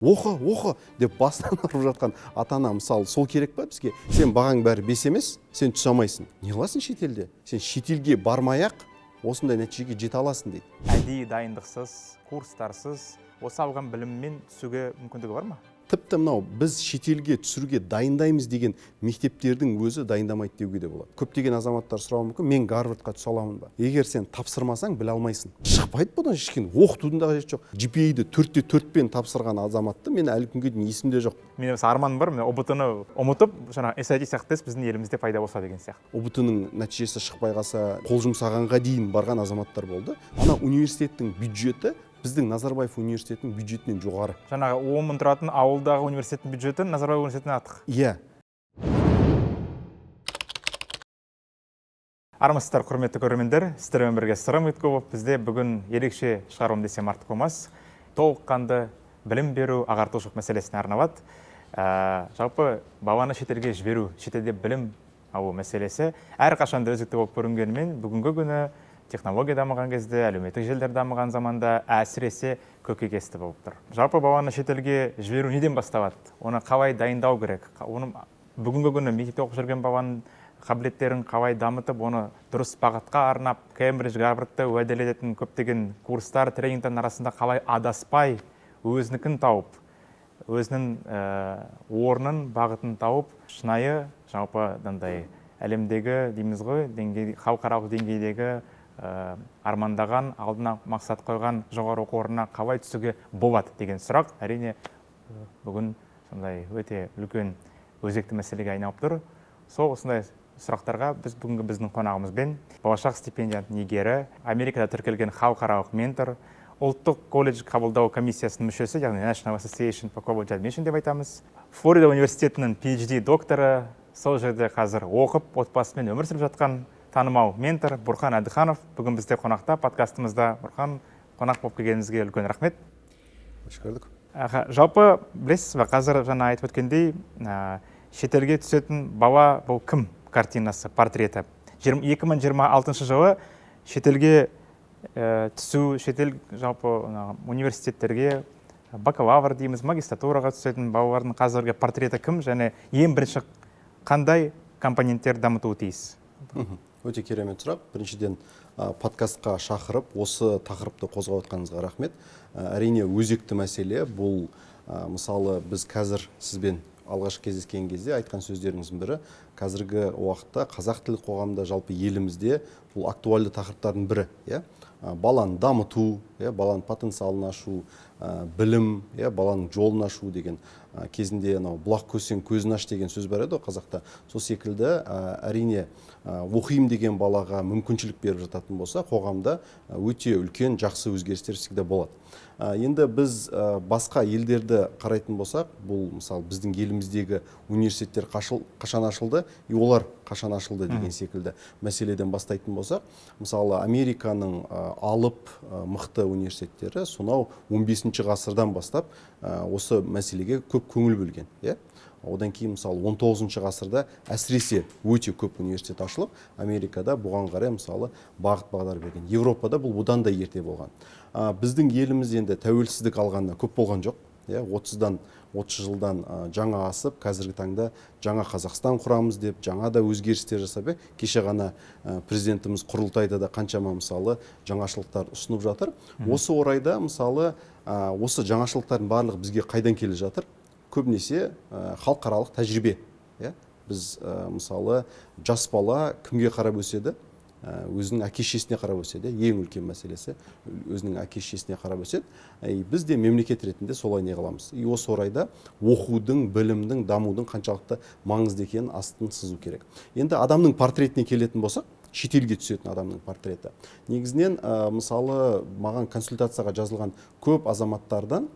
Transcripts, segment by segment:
оқы деп басынан ұрып жатқан ата-ана мысалы сол керек па бізге? Сен бағаң бәрі 5 емес, сен түсе алмайсың. Не қыласың шетелде? Сен шетелге бармай-ақ осындай нәтижеге жете аласың дейді. Әдейі дайындықсыз, курстарсыз, осы алған біліммен түсуге мүмкіндігі бар ма? Тіпті мынау біз шетелге түсіруге дайындаймыз деген мектептердің өзі дайындамайды деуге де болады. Көптеген азаматтар сұрауы мүмкін, мен Гарвардқа түсе аламын ба? Егер сен тапсырмасаң, біле алмайсың. Шықпайды бұдан ешкім. Оқытудың да қажеті жоқ. GPA-ді 4-те 4-пен тапсырған азаматты мен әлі күнге дейін есімде жоқ. Менің арманым бар, ұбт-ны ұмытып, жаңа SAT сияқты тест біздің елімізде пайда болса деген сияқты. ұбт-ның нәтижесі шықпай қалса, қол жұмсағанға дейін барған азаматтар болды. Ана университеттің бюджеті біздің Назарбаев университетінің бюджетінен жоғары. Жаңағы 10 мың тұратын ауылдағы университеттің бюджеті Назарбаев университетінен артық. Иә. Армысыздар, құрметті көрермендер, сіздермен бірге Сырым Итков. Бізде бүгін ерекше шығарылым десем артық болмас. Толыққанды білім беру, ағартушылық мәселесіне арналады. Жалпы баланы шетелге жіберу, шетелде білім алу мәселесі әрқашанда өзекті болып көрінгенімен, бүгінгі күні технология дамыған кезде, әлеуметтік желілер дамыған заманда әсіресе көкейкесті болып тұр. Жалпы баланы шетелге жіберу неден басталады? Оны қалай дайындау керек? Оны бүгінгі күні мектепте оқып жүрген баланың қабілеттерін қалай дамытып, оны дұрыс бағытқа арнап, Кембридж, Гарвардты уәделететін көптеген курстар, тренингтің арасында қалай адаспай, өзінікін тауып, өзінің орнын, бағытын тауып, шынайы жалпы әлемдегі дейміз ғой, халықаралық деңгейдегі армандаған, алдына мақсат қойған жоғары оқу орнына қалай түсуге болады деген сұрақ әрине бүгін сондай өте үлкен өзекті мәселеге айналып тұр. Сол осындай сұрақтарға біз бүгінгі біздің қонағымызбен болашақ стипендияның иегері, Америкада тіркелген халықаралық ментор, ұлттық колледж қабылдау комиссиясының мүшесі, яғни National Association for College Admission деп айтамыз. Флорида университетінің PhD докторы, сол жерде қазір оқып, отбасымен өмір сүріп жатқан танымал ментор Бұрхан Әдіханов бүгін бізде қонақта, подкастымызда. Бұрхан, қонақ болып келгеніңізге үлкен рахмет. Қош көрдік. Жалпы білесіз бе, қазір жаңа айтып өткендей, шетелге түсетін бала бұл кім картинасы, портреті. 2026 жылы шетелге түсу, шетел жалпы университеттерге бакалавр дейміз, магистратураға түсетін балалардың қазіргі портреті кім, және ең бірінші қандай компоненттер дамытуы тиіс? Өте керемет сұрақ. Біріншіден подкастқа шақырып, осы тақырыпты қозғап отқаныңызға рахмет. Әрине өзекті мәселе бұл, мысалы біз қазір сізбен алғаш кездескен кезде айтқан сөздеріңіздің бірі, қазіргі уақытта қазақ тілі қоғамда, жалпы елімізде бұл актуальды тақырыптардың бірі. Баланы дамыту, баланың потенциалын ашу, білім, баланың жолын ашу деген кезінде бұлақ көзсең көзін аш деген сөз бар еді қазақта. Сол секілді әрине оқимын деген балаға мүмкіншілік беріп жататын болса, қоғамда өте үлкен жақсы өзгерістер всегда болады. Енді біз басқа елдерді қарайтын болсақ, бұл мысалы біздің еліміздегі университеттер қашан ашылды, олар қашан ашылды деген секілді мәселеден бастайтын болсақ, мысалы Американың алып мықты университеттері сонау 15 ғасырдан бастап осы мәселеге көп көңіл бөлген. Одан кейін мысалы 19 ғасырда әсіресе өте көп университет ашылып, Америкада бұған қарай мысалы бағыт-бағдар берген. Европада бұл бұдан да ерте болған. Біздің еліміз енді тәуелсіздік алғанда көп болған жоқ. 30 жылдан жаңа асып, қазіргі таңда жаңа Қазақстан құрамыз деп, жаңа да өзгерістер жасап, кеше ғана президентіміз құрылтайда да қаншама мысалы жаңашылықтар ұсынып жатыр. Осы орайда мысалы осы жаңашылықтардың барлығы бізге қайдан келе жатыр? Көбінесе халықаралық тәжірибе. Біз мысалы жас бала кімге қарап өседі? Өзінің әке-шешесіне қарап өседі. Ең үлкен мәселесі өзінің әке-шешесіне қарап өседі. Біз де мемлекет ретінде солай не қыламыз. Осы орайда оқудың, білімнің, дамудың қаншалықты маңызды екенін астын сызу керек. Енді адамның портретіне келетін болсақ, шетелге түсетін адамның портреті. Негізінен мысалы маған консультацияға жазылған көп азаматтардан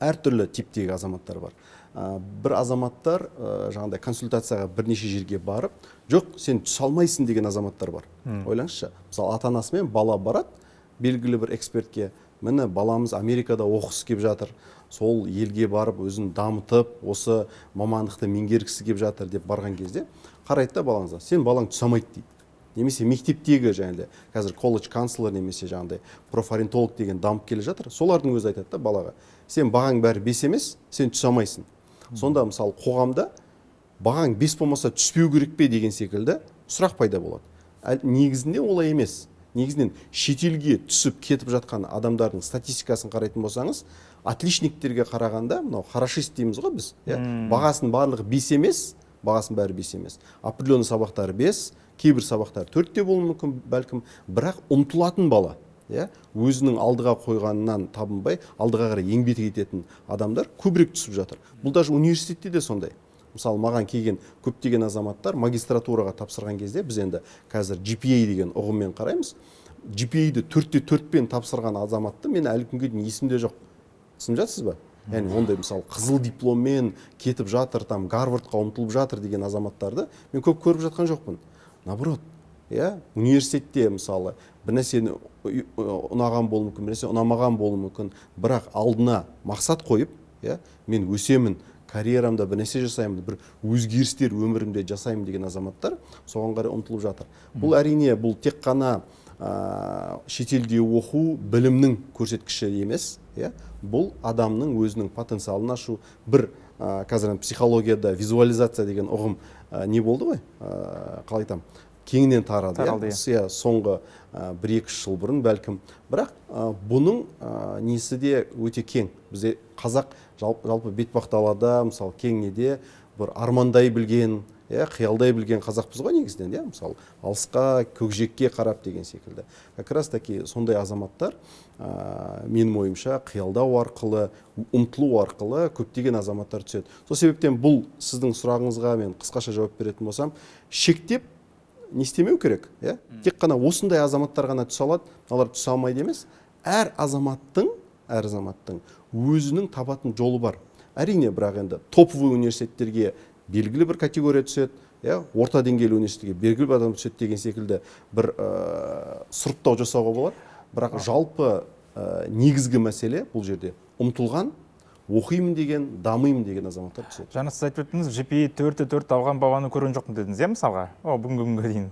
әртүрлі типтегі азаматтар бар. Бір азаматтар жаңағыдай консультацияға бірнеше жерге барып, жоқ, сен түсе алмайсың деген азаматтар бар. Ойлаңызшы, мысалы ата-анасымен бала барады, белгілі бір экспертке, міне баламыз Америкада оқығысы келіп жатыр, сол елге барып өзін дамытып, осы мамандықты меңгергісі келіп жатыр деп барған кезде, қарайды да балаңызға, сен балаң түсе алмайды дейді. немесе мектептегі жаңағыдай қазір колледж канцлер немесе жаңағыдай профориентолог деген дамып келе жатыр. Солардың өзі айтады да балаға, сен бағаң бәрі 5 емес, сен түсе алмайсың. Сонда мысалы қоғамда бағаң 5 болмаса түспеу керек пе деген секілді сұрақ пайда болады. Негізінде олай емес. Негізінен шетелге түсіп кетіп жатқан адамдардың статистикасын қарайтын болсаңыз, отличниктерге қарағанда, мынау хорошист дейміз ғой біз, бағасын барлығы 5 емес, бағасын бәрі 5 емес. Определенный сабақтары 5, кейбір сабақтар 4-те болуы мүмкін, бәлкім, бірақ ұмтылатын бала, өзінің алдыға қойғанынан табынбай, алдыға қарай еңбек ететін адамдар көбірек түсіп жатыр. Бұл даже университетте де сондай. Мысалы, маған келген көптеген азаматтар магистратураға тапсырған кезде, біз енді қазір GPA деген ұғыммен қараймыз. GPA-ді 4-те 4-пен тапсырған азаматты мен әлі күнге дейін есімде жоқ. Түсініп жатсыз ба? Яғни ондай мысалы қызыл дипломмен кетіп жатыр, там Гарвардқа ұмтылып жатыр деген азаматтарды мен көп көріп жатқан жоқпын. Наоборот, университетте мысалы бір нәрсені ұнаған болуы мүмкін, бір нәрсе ұнамаған болуы мүмкін, бірақ алдына мақсат қойып, мен өсемін, карьерамда бір нәрсе жасаймын, бір өзгерістер өмірімде жасаймын деген азаматтар соған қарай ұмтылып жатыр. Бұл әрине, бұл тек қана шетелде оқу білімнің көрсеткіші емес, бұл адамның өзінің потенциалын ашу. Бір қазір психологияда визуализация деген ұғым не болды ғой? Қалай айтам? Кеңінен тарады. Соңғы 1-2 жыл бұрын бәлкім. Бірақ бұның несі де өте кең. Бізде қазақ жалпы бетпақдалада, мысалы кеңеде бір армандай білген, қиялдай білген қазақпыз ғой негізінен, мысалы алысқа, көкжиекке қарап деген секілді. Как раз таки сондай азаматтар менің ойымша қиялдау арқылы, ұмтылу арқылы көптеген азаматтар түседі. Сол себептен бұл сіздің сұрағыңызға мен қысқаша жауап беретін болсам, шектеп не істемеу керек, тек қана осындай азаматтар ғана түсе алады, олар түсе алмайды емес. Әр азаматтың өзінің табатын жолы бар. Әрине, бірақ енді топовый университеттерге белгілі бір категория түседі, орта деңгейлі университетке белгілі бір адам түседі деген секілді бір сұрыптау жасауға болады. Бірақ жалпы негізгі мәселе бұл жерде ұмтылған, оқимын деген, дамимын деген азаматтар түседі. Жаңа сіз айтып өттіңіз, GPA 4-те 4 алған баланы көрген жоқпын дедіңіз, мысалға? Бүгінгі күнге дейін.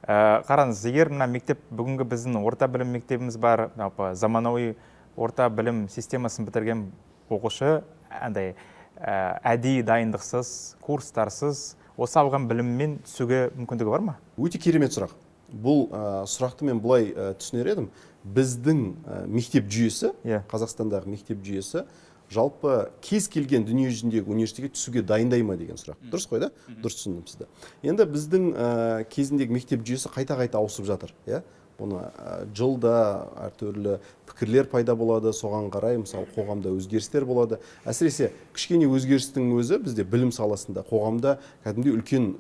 Қараңыз, егер мына мектеп, бүгінгі біздің орта білім мектебіміз бар, заманауи орта білім системасын бітірген оқушы, әдейі дайындықсыз, курстарсыз, осы алған біліммен түсуге мүмкіндігі бар ма? Өте керемет сұрақ. Бұл сұрақты мен бұлай түсінер едім. Біздің мектеп жүйесі, Қазақстандағы мектеп жүйесі, жалпы кез келген дүние жүзіндегі университетке түсуге дайындай ма деген сұрақ. Дұрыс қой да? Дұрыс түсіндім сізді. Енді біздің кезіндегі мектеп жүйесі қайта-қайта ауысып жатыр. Бұны жылда әртүрлі пікірлер пайда болады, соған қарай мысалы қоғамда өзгерістер болады. Әсіресе кішкене өзгерістің өзі бізде білім саласында, қоғамда кәдімгідей үлкен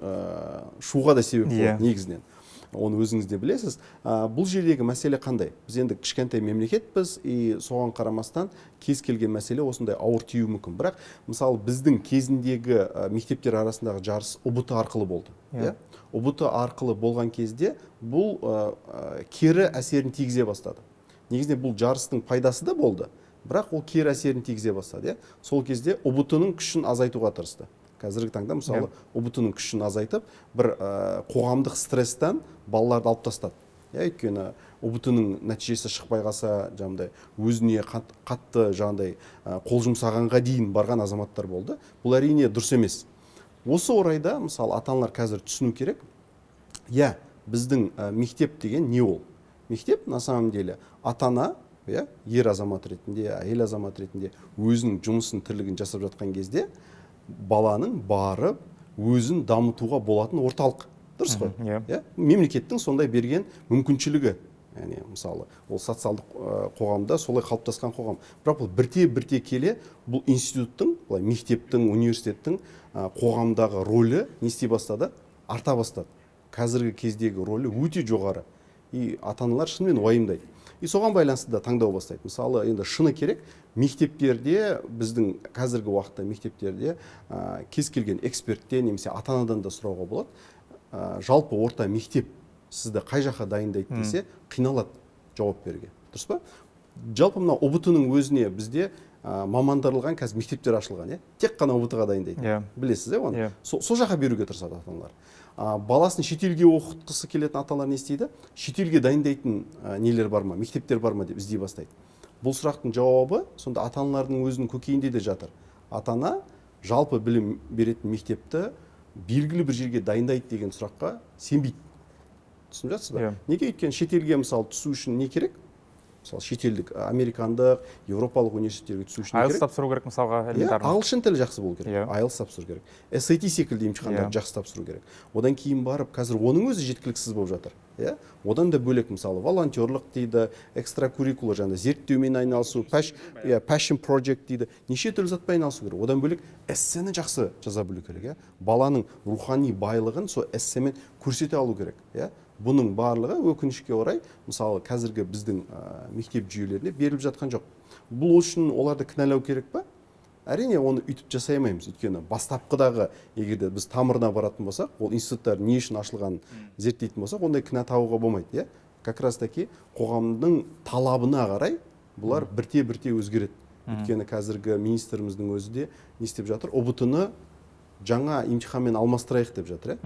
шуға да себеп болады негізінен. Оны өзіңіз де білесіз. Бұл жердегі мәселе қандай? Біз енді кішкентай мемлекетпіз, соған қарамастан кез келген мәселе осындай ауыр тиюі мүмкін. Бірақ мысалы біздің кезіндегі мектептер арасындағы жарыс ұбт арқылы болды. ұбт арқылы болған кезде бұл кері әсерін тигізе бастады. Негізінен бұл жарыстың пайдасы да болды, бірақ ол кері әсерін тигізе бастады. Сол кезде ұбт-ның күшін азайтуға тырысты. Қазіргі таңда мысалы ұбт-ның күшін азайтып, бір қоғамдық стресстен балаларды алып тастады. Өйткені ұбт-ның нәтижесі шықпай қалса, жаңағыдай өзіне қатты жаңағыдай қол жұмсағанға дейін барған азаматтар болды. Бұл әрине дұрыс емес. Осы орайда мысалы ата-аналар қазір түсіну керек. Біздің мектеп деген не ол? Мектеп на самом деле ата-ана, ер азамат ретінде, әйел азамат ретінде өзінің жұмысын, тірлігін жасап жатқан кезде баланың барып өзін дамытуға болатын орталық. Дұрыс қой? Мемлекеттің сондай берген мүмкіншілігі. Яғни мысалы ол социалдық қоғамда солай қалыптасқан қоғам. Бірақ бұл бірте келе бұл институттың, мектептің, университеттің қоғамдағы рөлі не істей бастады? Арта бастады. Қазіргі кездегі рөлі өте жоғары. Ата-аналар шынымен уайымдайды. Соған байланысты да таңдау бастайды. Мысалы, енді шыны керек, мектептерде, біздің қазіргі уақытта мектептерде кез келген эксперттен немесе ата-анадан да сұрауға болады. Жалпы орта мектеп сізді қай жаққа дайындайды десе, қиналады жауап беруге. Дұрыс па? Жалпы мына ұбт-ның өзіне бізде мамандырылған қазір мектептер ашылған, тек қана ұбт-ға дайындайды. Білесіз, оны? Сол жаққа беруге тырысады ата-аналар. баласын шетелге оқытқысы келетін аталар не істейді? Шетелге дайындайтын нелер бар ма, мектептер бар ма деп іздей бастайды. Бұл сұрақтың жауабы сонда ата-аналардың өзінің көкейінде де жатыр. Ата-ана жалпы білім беретін мектепті белгілі бір жерге дайындайды деген сұраққа сенбейді. Түсініп жатсыз ба? Неге? Өйткені шетелге мысалы түсу үшін не керек? Мысалы шетелдік, американдық, еуропалық университеттерге түсу үшін IELTS тапсыру керек мысалға, элементарно. Ағылшын тілі жақсы болу керек. IELTS тапсыру керек. SAT секілді емтихандарды жақсы тапсыру керек. Одан кейін барып, қазір оның өзі жеткіліксіз болып жатыр. Одан да бөлек мысалы волонтерлық дейді, экстракуррикулар жаңағы зерттеумен айналысу, passion project дейді. Неше түрлі затпен айналысу керек. Одан бөлек эссені жақсы жаза білу керек. Баланың рухани байлығын сол эссемен көрсете алу керек. Бұның барлығы өкінішке орай, мысалы қазіргі біздің мектеп жүйелеріне беріліп жатқан жоқ. Бұл үшін оларды кінәлау керек па? Әрине оны үйтіп жасай алмаймыз. Өйткені бастапқыдағы егерде біз тамырына баратын болсақ, ол институттар не үшін ашылғанын зерттейтін болсақ, ондай кінә тағуға болмайды. Как раз таки қоғамның талабына қарай бұлар бірте-бірте өзгереді. Өйткені қазіргі министріміздің өзі де не істеп жатыр? ұбт-ны жаңа емтиханмен алмастырайық деп жатыр.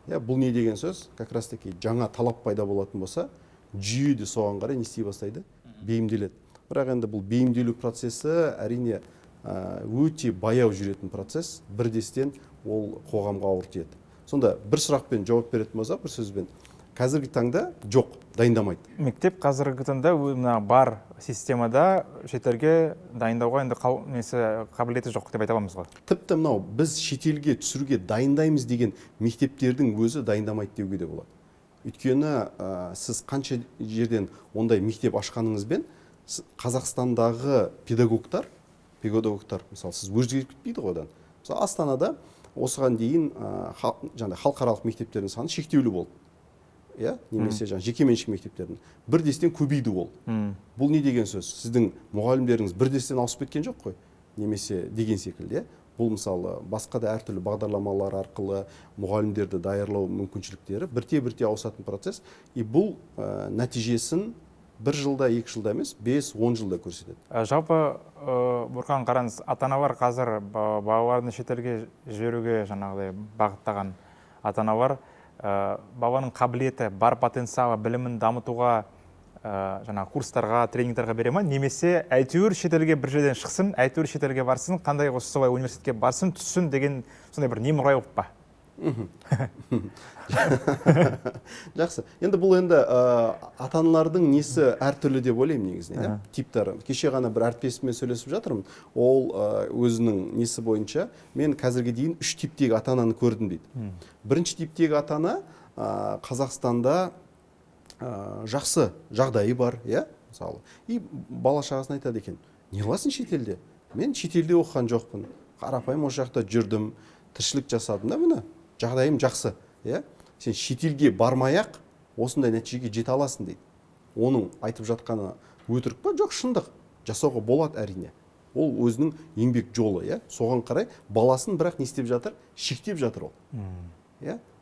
Бұл не деген сөз? Как раз таки жаңа талап пайда болатын болса, жүйе де соған қарай не істей бастайды? Бейімделеді. Бірақ енді бұл бейімделу процесі әрине өте баяу жүретін процесс, бірдестен ол қоғамға ауыр тиеді. Сонда бір сұрақпен жауап беретін болсақ, бір сөзбен, қазіргі таңда жоқ, дайындамайды. Мектеп қазіргі таңда бар системада шетелге дайындауға енді қабілеті жоқ деп айта аламыз ғой. Тіпті мынау біз шетелге түсіруге дайындаймыз деген мектептердің өзі дайындамайды деуге де болады. Өйткені сіз қанша жерден ондай мектеп ашқаныңызбен Қазақстандағы педагогтар, мысалы сіз өзгеріп кетпейді ғой одан. Мысалы Астанада осыған дейін халықаралық мектептердің саны шектеулі болды. Немесе жекеменшік мектептердің бірдестен көбейді ол. Бұл не деген сөз? Сіздің мұғалімдеріңіз бірдестен ауысып кеткен жоқ қой, немесе деген секілді. Бұл мысалы басқа да әртүрлі бағдарламалар арқылы мұғалімдерді даярлау мүмкіншіліктері бірте-бірте ауысатын процесс. Бұл нәтижесін 1 жылда, 2 жылда емес, 5-10 жылда көрсетеді. Жалпы Бұрқан қараңыз, ата-аналар қазір балаларын шетелге жіберуге жаңағыдай бағыттаған ата-аналар баланың қабілеті, бар потенциалы, білімін дамытуға жаңағы курстарға, тренингтарға бере ма, немесе әйтеуір шетелге бір жерден шықсын, әйтеуір шетелге барсын, қандай солай университетке барсын, түссін деген сондай бір немұрай болып па? Жақсы. Енді бұл енді ата-аналардың несі әртүрлі деп ойлаймын негізінен, типтары. Кеше ғана бір әріптесіммен сөйлесіп жатырмын. Ол өзінің несі бойынша мен қазірге дейін 3 типтегі ата-ананы көрдім дейді. Бірінші типтегі ата-ана Қазақстанда жақсы жағдайы бар, мысалы. И бала шағасына айтады екен: "Не қыласың шетелде? Мен шетелде оқыған жоқпын. Қарапайым осы жақта жүрдім, тіршілік жасадым да, міне жағдайым жақсы. Сен шетелге бармай-ақ осындай нәтижеге жете аласың" дейді. Оның айтып жатқаны өтірік па? Жоқ, шындық. Жасауға болады әрине. Ол өзінің еңбек жолы, соған қарай баласын бірақ не істеп жатыр? Шектеп жатыр ол.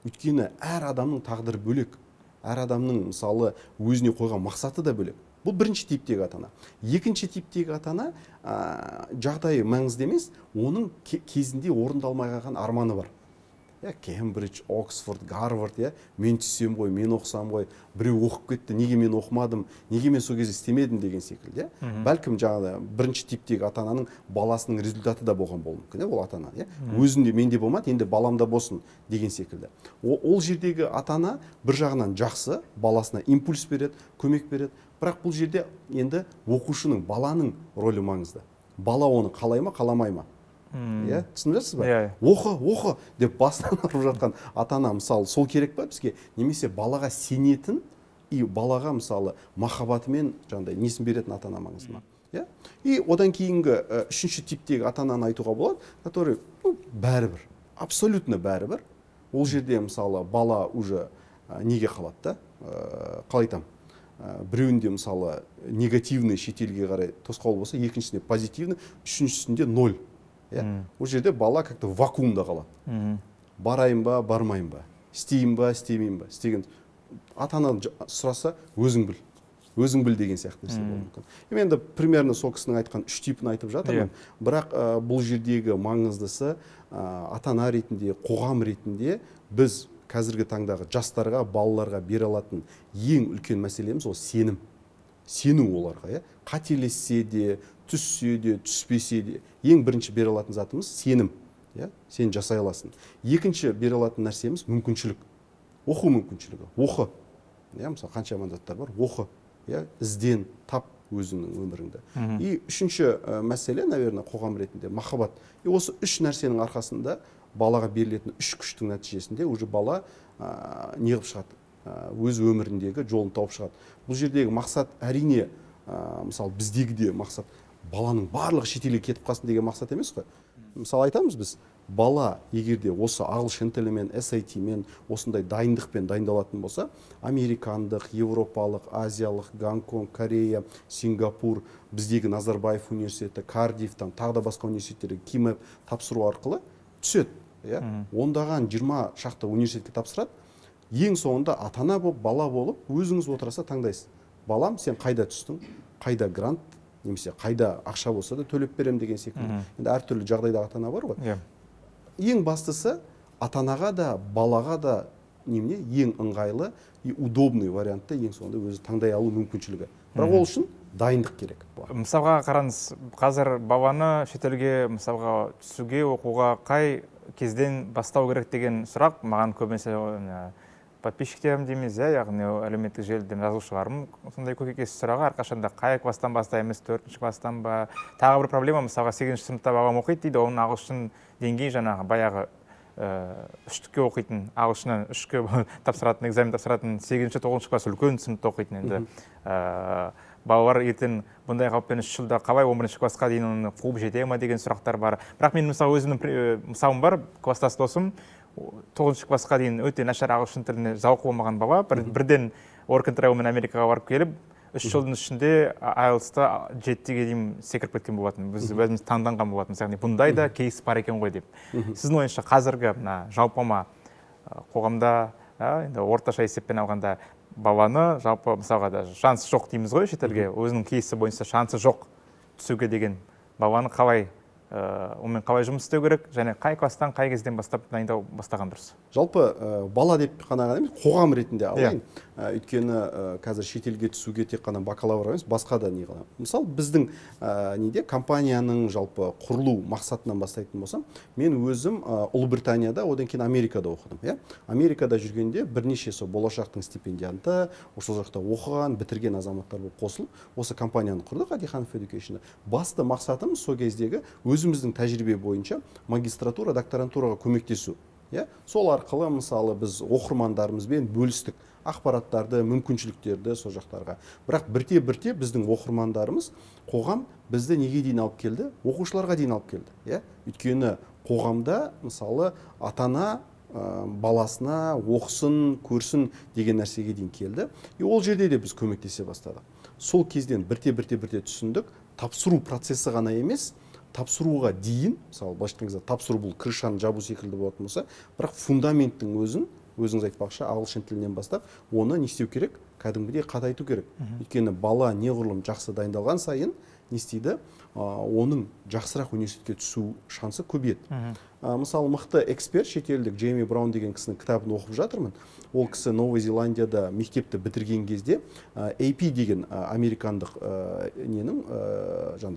Өйткені әр адамның тағдыры бөлек. Әр адамның мысалы өзіне қойған мақсаты да бөлек. Бұл бірінші типтегі ата-ана. Екінші типтегі ата-ана жағдайы маңызды емес, оның кезінде орындалмай қалған арманы бар. Кембридж, Оксфорд, Гарвард, мен түссем ғой, мен оқысам ғой, біреу оқып кетті, неге мен оқымадым, неге мен сол кезде істемедім деген секілді. Бәлкім жаңағы бірінші типтегі ата-ананың баласының результаты да болған болуы мүмкін, ол ата-ана. Өзінде менде болмады, енді баламда болсын деген секілді. Ол жердегі ата-ана бір жағынан жақсы, баласына импульс береді, көмек береді. Бірақ бұл жерде енді оқушының, баланың рөлі маңызды. Бала оны қалай ма, қаламай ма? Түсініп жатсыз ба? Оқы деп басынан ұрып жатқан ата-ана мысалы сол керек па бізге? Немесе балаға сенетін и балаға мысалы махаббатымен жаңағыдай несін беретін ата-ана маңызды ма? И одан кейінгі үшінші типтегі ата-ананы айтуға болады, который бәрібір, абсолютно бәрібір. Ол жерде мысалы бала уже неге қалады да? Қалай айтам? Біреуінде мысалы негативный шетелге қарай тосқауыл болса, екіншісінде позитивный, үшіншісінде 0. Ол жерде бала как-то вакуумда қалады. Барайын ба, бармайын ба, істейін ба, істемейін ба, істеген. Ата-ана сұраса, өзің біл деген сияқты нәрсе болуы мүмкін. Енді примерно сол кісінің айтқан 3 типін айтып жатырмын. Бірақ бұл жердегі маңыздысы ата-ана ретінде, қоғам ретінде біз қазіргі таңдағы жастарға, балаларға бере алатын ең үлкен мәселеміз ол сенім. Сену оларға, қателессе де, түссе де, түспесе де, ең бірінші бере алатын затымыз сенім. Сен жасай аласың. Екінші бере алатын нәрсеміз мүмкіншілік. Оқу мүмкіншілігі. Оқы. Мысалы қанша мандаттар бар? Оқы. Ізден, тап өзіңнің өміріңді. И үшінші мәселе, наверное, қоғам ретінде махаббат. Осы үш нәрсенің арқасында балаға берілетін үш күштің нәтижесінде уже бала неғып шығады? Өз өміріндегі жолын тауып шығады. Бұл жердегі мақсат әрине, мысалы біздегі де мақсат баланың барлығы шетелге кетіп қалсын деген мақсат емес қой. Мысалы айтамыз біз, бала егерде осы ағылшын тілімен, SAT-мен, осындай дайындықпен дайындалатын болса, американдық, европалық, азиялық, Гонконг, Корея, Сингапур, біздегі Назарбаев университеті, Кардифтан, тағы да басқа университеттерге КИМЭП тапсыру арқылы түседі. Ондаған 20 шақты университетке тапсырады. Ең соңында атана болып, бала болып, өзіңіз отыраса таңдайсыз. Балам, сен қайда түстің, қайда грант, немесе қайда ақша болса да төлеп берем деген секілді. Енді әртүрлі жағдайда атана бар ғой. Ең бастысы атанаға да, балаға да ең ыңғайлы и удобный вариантты ең соңында өзі таңдай алу мүмкіншілігі. Бірақ ол үшін дайындық керек. Мысалға қараңыз, қазір баланы шетелге мысалға түсуге, оқуға қай кезден бастау керек деген сұрақ маған көбінесе подписчиктерім дейміз, яғни әлеуметтік желіден жазушыларым сондай көкейкесті сұрақ, әрқашанда қай класстан бастаймыз, 4-ші класстан ба? Тағы бір проблема, мысалға 8-ші сыныпта балам оқиды дейді, оның ағылшын деңгейі жаңағы баяғы үштікке оқитын, ағылшыннан үшке тапсыратын, экзамен тапсыратын 8-ші 9-ші класс үлкен сыныпта оқитын. Енді балалар ертең бұндай қалыппен 3 жылда қалай 11-ші классқа дейін оны қуып жете ме деген сұрақтар бар. Бірақ мен мысалы өзімнің мысалым бар, класстас досым 9-ші классқа дейін өте нашар ағылшын тіліне зауқы болмаған бала, бірден Work and Travelмен Америкаға барып келіп, 3 жылдың ішінде IELTS-та 7-ге дейін секіріп кеткен болатын. Біз өзіміз таңданған болатын. Яғни бұндай да кейс бар екен ғой деп. Сіздің ойыңызша қазіргі жалпыма қоғамда, енді орташа есеппен алғанда баланы жалпы мысалға да шансы жоқ дейміз ғой шетелге, өзінің кейсі бойынша шансы жоқ түсуге деген баланы қалай онымен қалай жұмыс істеу керек, және қай класстан, қай кезден бастап дайындау бастаған дұрыс? Жалпы бала деп қана емес, қоғам ретінде алайын. Өйткені қазір шетелге түсуге тек қана бакалавр емес, басқа да не қала. Мысалы, біздің компанияның жалпы құрылу мақсатынан бастайтын болсам, мен өзім Ұлыбританияда, одан кейін Америкада оқыдым. Америкада жүргенде бірнеше болашақтың стипендианты, осы жақта оқыған, бітірген азаматтар болып қосылып, осы компанияны құрдық, Адиханов Education. Басты мақсатым сол кездегі өзіміздің тәжірибе бойынша магистратура, докторантураға көмектесу. Сол арқылы мысалы біз оқырмандарымызбен бөлістік ақпараттарды, мүмкіншіліктерді сол жақтарға. Бірақ бірте-бірте біздің оқырмандарымыз қоғам бізді неге дейін алып келді? Оқушыларға дейін алып келді. Өйткені қоғамда мысалы атана баласына оқысын, көрсін деген нәрсеге дейін келді. Ол жерде де біз көмектесе бастадық. Сол кезден бірте-бірте түсіндік, тапсыру процесі ғана емес, тапсыруға дейін, мысалы, былайша айтқан кезде тапсыру бұл крышаны жабу секілді болатын болса, бірақ фундаменттің өзіңіз айтпақшы ағылшын тілінен бастап, оны не істеу керек? Кәдімгідей қатайту керек. Өйткені бала неғұрлым жақсы дайындалған сайын не істейді? Оның жақсырақ университетке түсу шансы көбейеді. Мысалы, мықты эксперт шетелдік Джейми Браун деген кісінің кітабын оқып жатырмын. Ол кісі Новой Зеландияда мектепті бітірген кезде AP деген американдық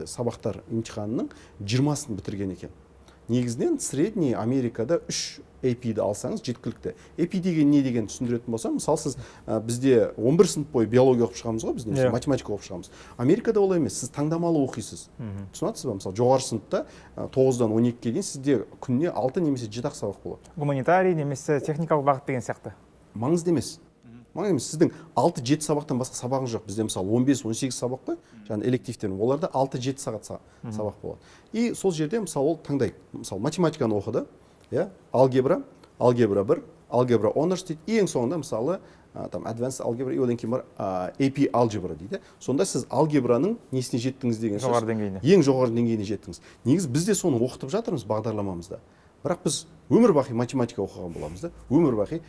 сабақтар имтиханының 20-сын бітірген екен. Негізінен средний Америкада 3 AP-ді алсаңыз жеткілікті. AP деген не деген түсіндіретін болсам, мысалы сіз бізде 11 сынып бойы биология оқып шығамыз ғой, біз немесе математика оқып шығамыз. Америкада олай емес, сіз таңдамалы оқисыз. Түсінесіз ба? Мысалы жоғары сыныпта 9-дан 12-ге дейін сізде күніне 6 немесе 7 сабақ болады. Гуманитарий немесе техникалық бағыт деген сияқты. Маңызды емес. Сіздің 6-7 сабақтан басқа сабағыңыз жоқ. Бізде мысалы 15-18 сабақ қой, жаңа элективтерін. Оларда 6-7 сағат сабақ болады. И сол жерде мысалы ол таңдайды. Мысалы математиканы оқыды, алгебра 1, алгебра honors дейді. Ең соңында мысалы advanced algebra, одан кейін бар AP algebra дейді. Сонда сіз алгебраның несіне жеттіңіз деген сөз. Жоғары деңгейіне. Ең жоғары деңгейіне жеттіңіз. Негізі біз де соны оқытып жатырмыз бағдарламамызда. Бірақ біз өмір бақи математика оқыған боламыз да. Өмір бақи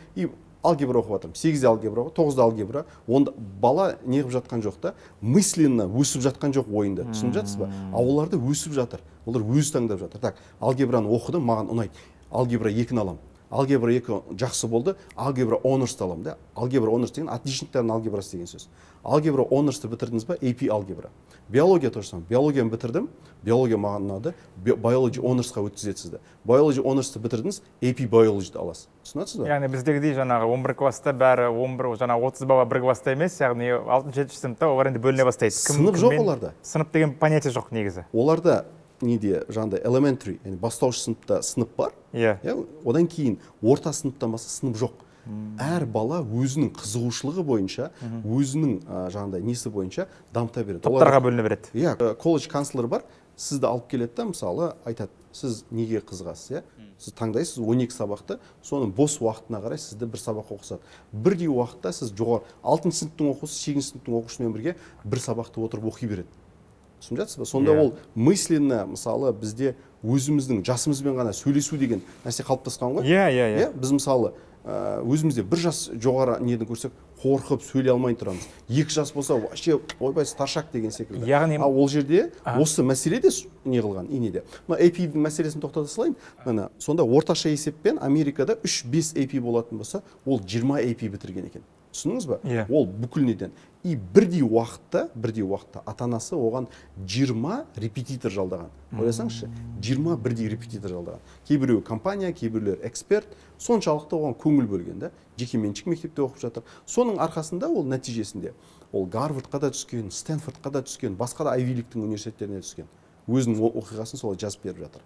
алгебра оқып жатырмын. 8-де алгебра, 9-да алгебра. Онда бала неғып жатқан жоқ та, мысленно өсіп жатқан жоқ ойында. Түсініп жатсыз ба? Оларда өсіп жатыр. Олар өз таңдап жатыр. Так, алгебраны оқыдым, маған ұнайды. Алгебра 2-ні аламын. алгебра 2 жақсы болды, алгебра honors аламын да. Алгебра honors деген отличниктардың алгебрасы деген сөз. Алгебра honors'ты бітірдіңіз ба, AP алгебра. Биология тоже самое. Биологияны бітірдім, биология маған ұнады, biology honors'қа өткізеді сізді. Biology honors'ты бітірдіңіз, AP biology'ды аласыз. Түсінесіз ба? Яғни біздегідей жаңағы 11 класста бәрі 11, жаңағы 30 бала бір класста емес, яғни 6-7 сыныпта олар енді бөліне бастайды. Сынып жоқ оларда. Сынып деген понятие жоқ негізі. Оларда неде жаңағыдай elementary, яғни бастауыш сыныпта сынып бар. Одан кейін орта сыныптан басқа сынып жоқ. Әр бала өзінің қызығушылығы бойынша, өзінің жаңағыдай несі бойынша дамыта береді. Топтарға бөліне береді. Колледж канцлері бар, сізді алып келеді да, мысалы, айтады, сіз неге қызығасыз, сіз таңдайсыз 12 сабақты, соның бос уақытына қарай сізді бір сабақ оқысады. Бірдей уақытта сіз жоғары 6 сыныптың оқушысы 8 сыныптың оқушысымен бірге бір сабақты отырып оқи береді. Түсініп жатсыз ба? Сонда ол мысленно, мысалы, бізде өзіміздің жасымызбен ғана сөйлесу деген нәрсе қалыптасқан ғой. Біз мысалы өзімізде бір жас жоғары неден көрсек қорқып сөйлей алмай тұрамыз. 2 жас болса вообще ойбай старшак деген секілді. Ал ол жерде осы мәселе де не қылған инеде. Мына AP-дің мәселесін тоқтата салайын. Мына сонда орташа есеппен Америкада 3-5 AP болатын болса, ол 20 AP бітірген екен. Түсініңіз ба? Ол бүкіл неден. И бірдей уақытта ата-анасы оған 20 репетитор жалдаған. Ойласаңызшы, 20 бірдей репетитор жалдаған. Кейбіреуі компания, кейбіреулер эксперт, соншалықты оған көңіл бөлген да. Жекеменшік мектепте оқып жатыр. Соның арқасында ол нәтижесінде ол Гарвардқа да түскен, Стэнфордқа да түскен, басқа да Айви Лигтің университеттеріне түскен. Өзінің оқиғасын солай жазып беріп жатыр.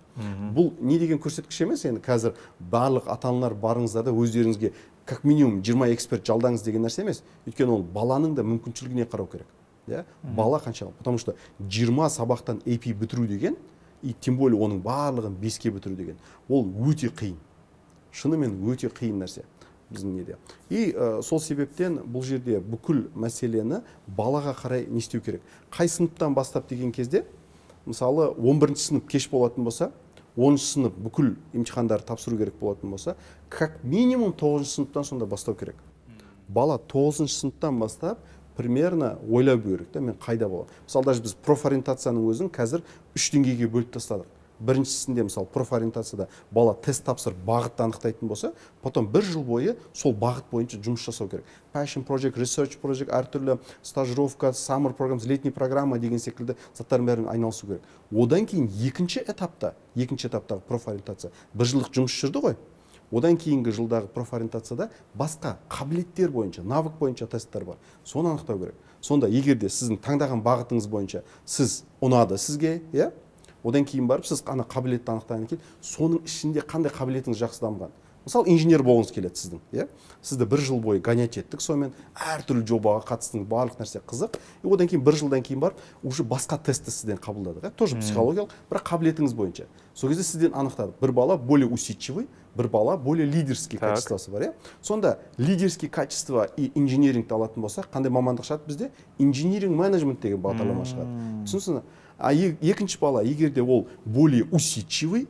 Бұл не деген көрсеткіш емес, енді қазір барлық ата-аналар барыңыздар да өздеріңізге как минимум 20 эксперт жалдаңыз деген нәрсе емес. Өйткені ол баланың да мүмкіншілігіне қарау керек. Бала қаншалық? Потому что 20 сабақтан AP бітіру деген, и тем более оның барлығын 5-ке бітіру деген, ол өте қиын. Шынымен өте қиын нәрсе біздің неде. И сол себептен бұл жерде бүкіл мәселені балаға қарай не істеу керек. Қай сыныптан бастап деген кезде, мысалы 11 сынып кеш болатын болса, 10 сынып бүкіл емтихандарды тапсыру керек болатын болса, как минимум 9 сыныптан сонда бастау керек. Бала 9 сыныптан бастап примерно ойлау керек, мен қайда боламын. Мысалы даже біз профориентацияның өзін қазір 3 деңгейге бөліп тастадық. Біріншісінде мысалы профориентацияда бала тест тапсырып бағытты анықтайтын болса, потом 1 жыл бойы сол бағыт бойынша жұмыс жасау керек. Passion project, research project, әртүрлі стажировка, summer programs, летний программа деген секілді заттардың бәрін айналысу керек. Одан кейін екінші этаптағы профориентация 1 жылдық жұмыс жүрді ғой. Одан кейінгі жылдағы профориентацияда басқа қабілеттер бойынша, навык бойынша тесттер бар. Соны анықтау керек. Сонда егер де сіздің таңдаған бағытыңыз бойынша сіз ұнады сізге, одан кейін барып сіз ана қабілетті анықтағаннан кейін соның ішінде қандай қабілетіңіз жақсы дамыған. Мысалы инженер болғыңыз келеді сіздің, Сізді 1 жыл бойы гонять еттік, сонымен әртүрлі жобаға қатыстыңыз, барлық нәрсе қызық. Одан кейін 1 жылдан кейін барып уже басқа тестті сізден қабылдадық, тоже психологиялық, бірақ қабілетіңіз бойынша. Сол кезде сізден анықтадық. Бір бала более усидчивый, бір бала более лидерский качествосы бар, Сонда лидерский качество и инженерингті алатын болсақ, қандай мамандық шығады бізде? Инженеринг менеджмент деген бағдарлама шығады. Түсінсіз? А екінші бала, егер де ол более усидчивый,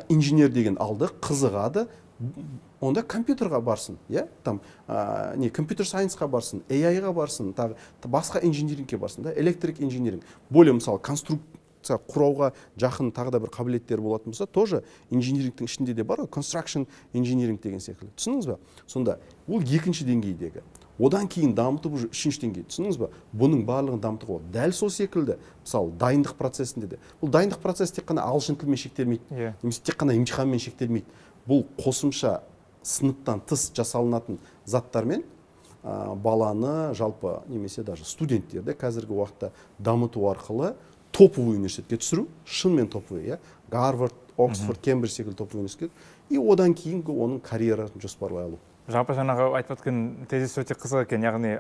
инженер деген алды, қызығады, онда компьютерға барсын, компьютер сайенсқа барсын, AI-ға барсын, басқа инженерингке барсын, электрик инженеринг. Более мысалы конструкция құрауға жақын тағы да бір қабілеттер болатын болса, тоже инженерингтің ішінде де бар, construction инженеринг деген секілді. Түсініңіз ба? Сонда ол екінші деңгейдегі. Одан кейін дамытып уже 3-ші деңгей. Түсініңіз ба? Бұның барлығын дамытуға дәл сол секілді, мысалы, дайындық процесінде де. Бұл дайындық процесі тек қана ағылшын тілімен шектелмейді, немесе тек қана емтиханмен шектелмейді. Бұл қосымша сыныптан тыс жасалынатын заттармен баланы жалпы немесе даже студенттерді қазіргі уақытта дамыту арқылы топовый университетке түсіру, шынымен топовый, Гарвард, Оксфорд, Кембридж секілді топовый университет, и одан кейінгі оның карьерасын жоспарлай алу. Жалпы жаңағы айтып өткен тезис өте қызық екен, яғни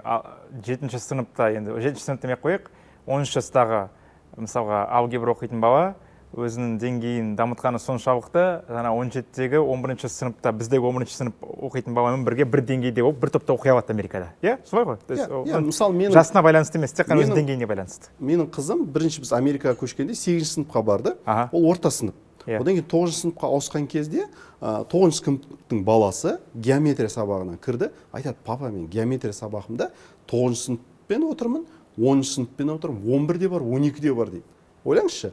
7-ші сыныпта, енді 7-ші сыныпта демей қойық, 13 жастағы мысалға алгебра оқитын бала өзінің деңгейін дамытқаны соншалықты, жаңа 17-тегі 11-ші сыныпта, біздегі 11-ші сынып оқитын баламен бірге бір деңгейде болып, бір топта оқи алады Америкада. Солай ғой? Мысалы жасына байланысты емес, тек қана өзінің деңгейіне байланысты. Менің қызым бірінші біз Америкаға көшкенде 8-ші сыныпқа барды. Ол орта сынып. Одан кейін 9-ші сыныпқа ауысқан кезде 9-ші сыныптың баласы геометрия сабағына кірді. Айтады, папа, мен геометрия сабағымда 9-ші сыныппен отырмын, 10-ші сыныппен отырмын, 11-де бар, 12-де бар дейді. Ойлаңызшы.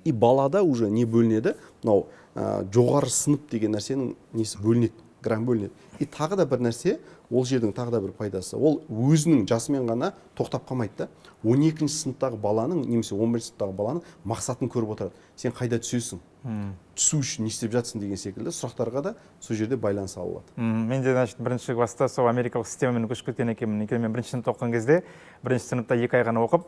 и балада уже не бөлінеді, мынау жоғары сынып деген нәрсенің несі бөлінеді, грант бөлінеді. И тағы да бір нәрсе, ол жердің тағы да бір пайдасы, ол өзінің жасымен ғана тоқтап қалмайды да. 12-ші сыныптағы баланың немесе 11-ші сыныптағы баланың мақсатын көріп отырады. Сен қайда түсесің, түсу үшін не істеп жатсың деген секілді сұрақтарға да сол жерде байланыс алады. Менде значит бірінші класста сол америкалық системамен көшіп кеткен екенмін. Мен бірінші сыныпта оқыған кезде, бірінші сыныпта 2 ай ғана оқып,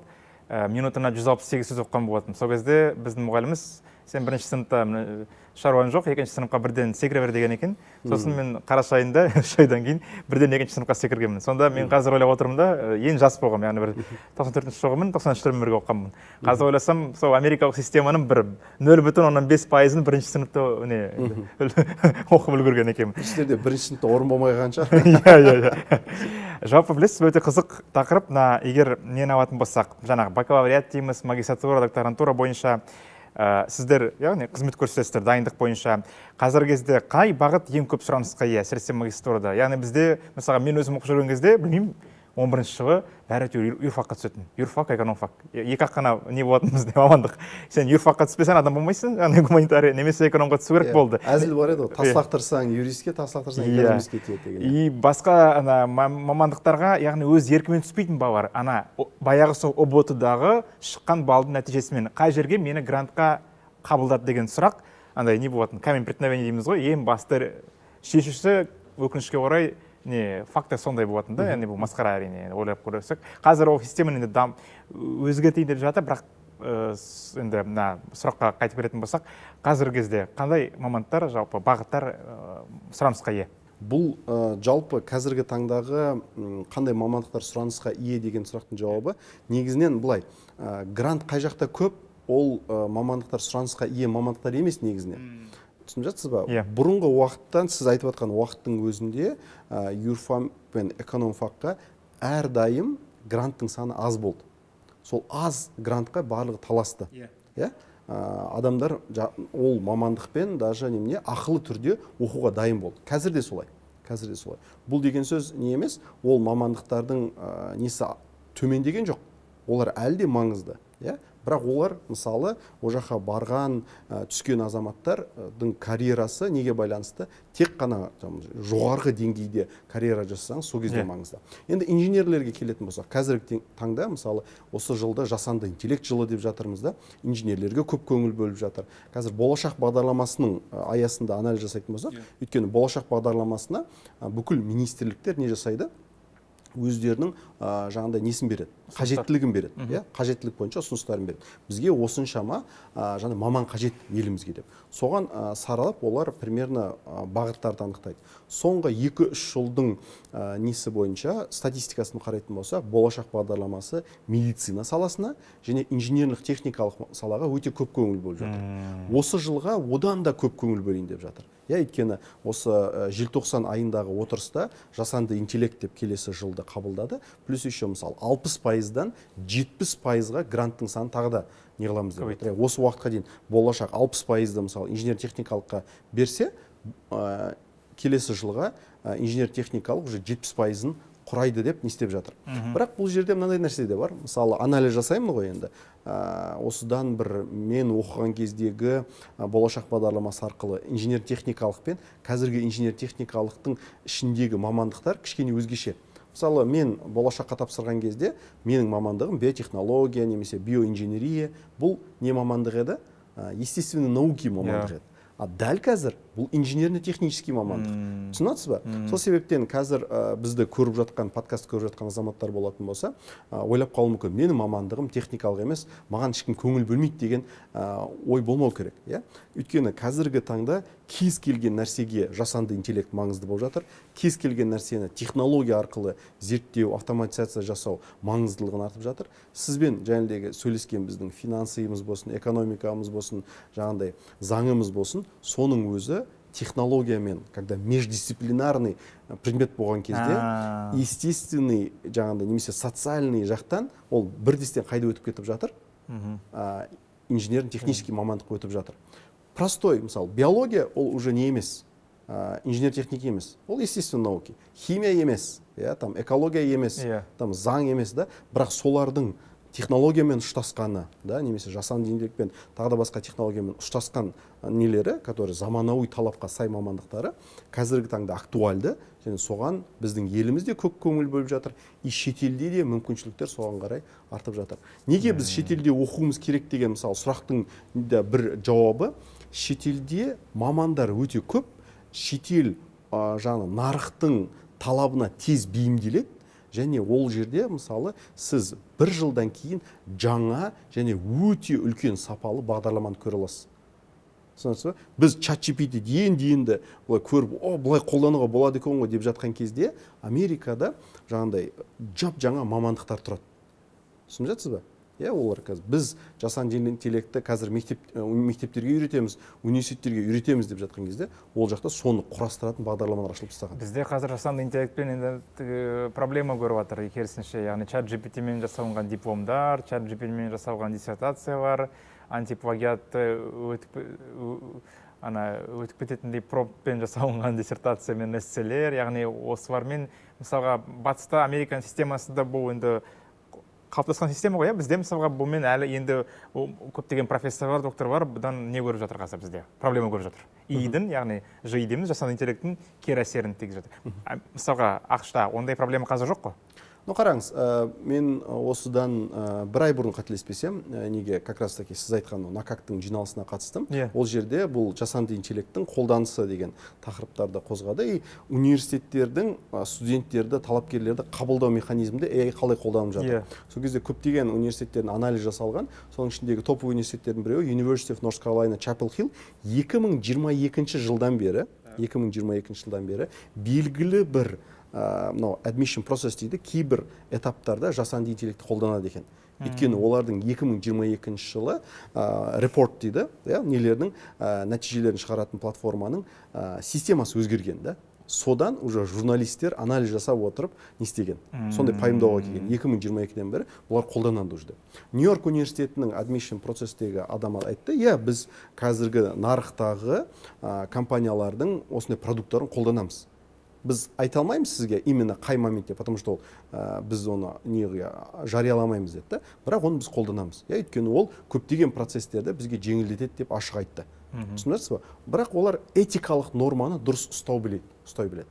минутына 168 сөз оқыған болатынмын. Сол кезде біздің мұғаліміміз, сен бірінші сыныпта шаруаң жоқ, екінші сыныпқа бірден секіре бер деген екен. Сосын мен қараша айында 3 айдан кейін бірден екінші сыныпқа секіргенмін. Сонда мен қазір ойлап отырмын да, ең жас болғам, яғни бір 94-ші жылғымын, 93-тен бірге оққанмын. Қазір ойласам, сол америкалық системаның бір 0,5%-ын бірінші сыныпта оқып үлгерген екенмін. Сіздерде бірінші сыныпта орын болмай қанша? Иә. Жалпы білесіз, өте қызық тақырып. Егер нені алатын болсақ, жаңағы бакалавриат дейміз, магистратура, докторантура бойынша сіздер, яғни қызмет көрсетесіздер дайындық бойынша. Қазіргі кезде қай бағыт ең көп сұранысқа ие, әсіресе магистратурада? Яғни бізде, мысалы, мен өзім оқып жүрген кезде, білмеймін, 11-ші жылы бәрі юрфакқа түсетін. Юрфак, экономфак. Екі-ақ қана не болатын бізде мамандық. Сен юрфакқа түспесең адам болмайсың, яғни гуманитарий немесе экономға түсу керек болды. Әзіл бар еді, таслақтырсаң юристке, таслақтырсаң экономистке тиеді деген. И басқа мамандықтарға, яғни өз еркімен түспейтін балалар, баяғы сол ОБОТ-дағы шыққан балдың нәтижесімен қай жерге мені грантқа қабылдады деген сұрақ, андай не болатын, камень преткновения дейміз ғой, ең басты шешуші өкінішке орай факты сондай болатын да, яғни бұл масқара әрине ойлап көрсек. Қазір ол системаны енді өзгертейін деп жатыр, бірақ енді сұраққа қайтып келетін болсақ, қазіргі кезде қандай мамандықтар, жалпы бағыттар сұранысқа ие? Бұл жалпы қазіргі таңдағы қандай мамандықтар сұранысқа ие деген сұрақтың жауабы негізінен былай. Грант қай жақта көп, ол мамандықтар сұранысқа ие мамандықтар емес негізінен. Түсініп жатсыз ба? Бұрынғы уақыттан, сіз айтып жатқан уақыттың өзінде юрфак пен экономфакқа әрдайым гранттың саны аз болды. Сол аз грантқа барлығы таласты. Адамдар ол мамандықпен даже немене ақылы түрде оқуға дайын болды. Қазір де солай. Бұл деген сөз не емес, ол мамандықтардың несі төмендеген жоқ. Олар әлі де маңызды. Бірақ олар, мысалы, о жаққа барған түскен азаматтардың карьерасы неге байланысты? Тек қана жоғарғы деңгейде карьера жасасаң, сол кезде маңызды. Енді инженерлерге келетін болсақ, қазіргі таңда, мысалы, осы жылда жасанды интеллект жылы деп жатырмыз да, инженерлерге көп көңіл бөліп жатыр. Қазір болашақ бағдарламасының аясында анализ жасайтын болсақ, өйткені болашақ бағдарламасына бүкіл министрліктер не жасайды? Өздерінің жаңағыдай несін береді, қажеттілігін береді, қажеттілік бойынша ұсыныстарын береді. Бізге осыншама жаңа маман қажет елімізге деп. Соған саралап олар примерно бағыттарды анықтайды. Соңғы 2-3 жылдың несі бойынша статистикасын қарайтын болсақ, болашақ бағдарламасы медицина саласына және инженерлік техникалық салаға өте көп көңіл бөліп жатыр. Осы жылға одан да көп көңіл бөлейін деп жатыр. Өйткені осы желтоқсан айындағы отырыста жасанды интеллект деп келесі жылды қабылдады. Плюс еще мысалы 60%-дан 70%-ға гранттың саны тағы да не қыламыз деп. Осы уақытқа дейін болашақ 60%-ды мысалы инженер-техникалыққа берсе, келесі жылға инженер-техникалық уже 70%-ын құрайды деп не істеп жатыр. Бірақ бұл жерде мынандай нәрсе де бар. Мысалы, анализ жасаймын ғой енді. Осыдан бір мен оқыған кездегі болашақ бағдарламасы арқылы инженер-техникалық пен қазіргі инженер-техникалықтың ішіндегі мамандықтар кішкене өзгеше. Мысалы, мен болашаққа тапсырған кезде менің мамандығым биотехнология немесе биоинженерия. Бұл не мамандық еді? Естественные науки мамандық еді. Дәл қазір бұл инженерно-технический мамандық. Түсінесіз ба? Сол себептен қазір бізді көріп жатқан, подкаст көріп жатқан азаматтар болатын болса, ойлап қалуы мүмкін, менің мамандығым техникалық емес, маған ешкім көңіл бөлмейді деген ой болмау керек. Өйткені қазіргі таңда кез келген нәрсеге жасанды интеллект маңызды болып жатыр. Кез келген нәрсені технология арқылы зерттеу, автоматизация жасау маңыздылығын артып жатыр. Сізбен жәнедегі сөйлескен біздің финансымыз болсын, экономикамыз болсын, жаңағындай заңымыз болсын, соның өзі технологиямен, когда междисциплинарный предмет болған кезде, естественный, жаңағындай немесе социальный жақтан ол бірдестен қайда өтіп кетіп жатыр? Инженер-технический мамандық өтіп жатыр. Простой, мысалы, биология ол уже не емес, инженер-техника емес, ол естественный науки. Химия емес, экология емес, заң емес, да, бірақ солардың технологиямен ұштасқаны, да, немесе жасанды интеллектпен тағы да басқа технологиямен ұштасқан нелері, которые заманауи талапқа сай мамандықтары қазіргі таңда актуальды, және соған біздің елімізде көп көңіл бөліп жатыр, и шетелде де мүмкіншіліктер соған қарай артып жатыр. Неге біз шетелде оқуымыз керек деген мысалы сұрақтың бір жауабы, шетелде мамандар өте көп, шетел жаңа нарықтың талабына тез бейімделеді, және ол жерде мысалы сіз бір жылдан кейін жаңа және өте үлкен сапалы бағдарламаны көре аласыз. Түсінесіз бе? Біз ChatGPT енді былай көріп, былай қолдануға болады екен ғой деп жатқан кезде Америкада жаңағыдай жаңа мамандықтар тұрады. Түсініп жатсыз ба? Олар қазір біз жасанды интеллектті қазір мектептерге үйретеміз, университеттерге үйретеміз деп жатқан кезде, ол жақта соны құрастыратын бағдарламалар ашылып тастаған. Бізде қазір жасанды интеллектпен енді проблема көріп жатыр, керісінше, яғни ChatGPT-мен жасалған дипломдар, ChatGPT-мен жасалған диссертациялар, антиплагиатты өтіп кететіндей пробпен жасалған диссертация мен эсселер, яғни осылармен мысалға батыста Американ системасында бұл енді қалыптасқан система ғой, бізде мысалға бұмен әлі енді көптеген профессорлар, докторлар бұдан не көріп жатыр қазір бізде? Проблема көріп жатыр. ИИ-дің, яғни ЖИ дейміз, жасанды интеллекттің кері әсерін тигізіп жатыр. Мысалға ақш-та ондай проблема қазір жоқ қой? Қараңыз, мен осыдан бір ай бұрын қателеспесем, неге как раз таки сіз айтқан накактың жиналысына қатыстым. Ол жерде бұл жасанды интеллекттің қолданысы деген тақырыптарды қозғады, и университеттердің студенттерді, талапкерлерді қабылдау механизмінде AI қалай қолданып жатыр. Сол кезде көптеген университеттердің анализ жасалған, соның ішіндегі топ университеттердің біреуі University of North Carolina Chapel Hill 2022 жылдан бері белгілі бір admission process дейді, кейбір этаптарда жасанды интеллектті қолданады екен. Өйткені олардың 2022 жылы репорт дейді, нелердің нәтижелерін шығаратын платформаның системасы өзгерген. Содан уже журналистер анализ жасап отырып не істеген. Сондай пайымдауға келген. 2022-ден бері бұлар қолданады уже. Нью-Йорк университетінің admission процестегі адамдар айтты, біз қазіргі нарықтағы компаниялардың осындай продукттарын қолданамыз. Біз айта алмаймыз сізге именно қай моментте, потому что біз оны жарияламаймыз деді, бірақ оны біз қолданамыз. Өйткені ол көптеген процестерді бізге жеңілдетеді деп ашық айтты. Түсінесіз ба? Бірақ олар этикалық норманы дұрыс ұстай біледі.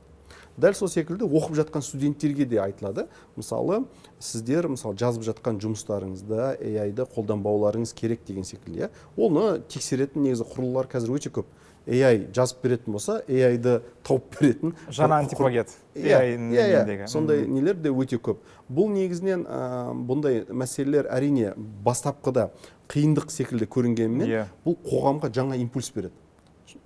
Дәл сол секілді оқып жатқан студенттерге де айтылады. Мысалы, сіздер жазып жатқан жұмыстарыңызда AI-ды қолданбауларыңыз керек деген секілді. Оны тексеретін негізі құрылғылар қазір өте көп. AI жазып беретін болса, AI-ды тауып беретін жаңа антиплагиат. Сондай нелер де өте көп. Бұл негізінен бұндай мәселелер әрине бастапқыда қиындық секілді көрінгенмен, бұл қоғамға жаңа импульс береді.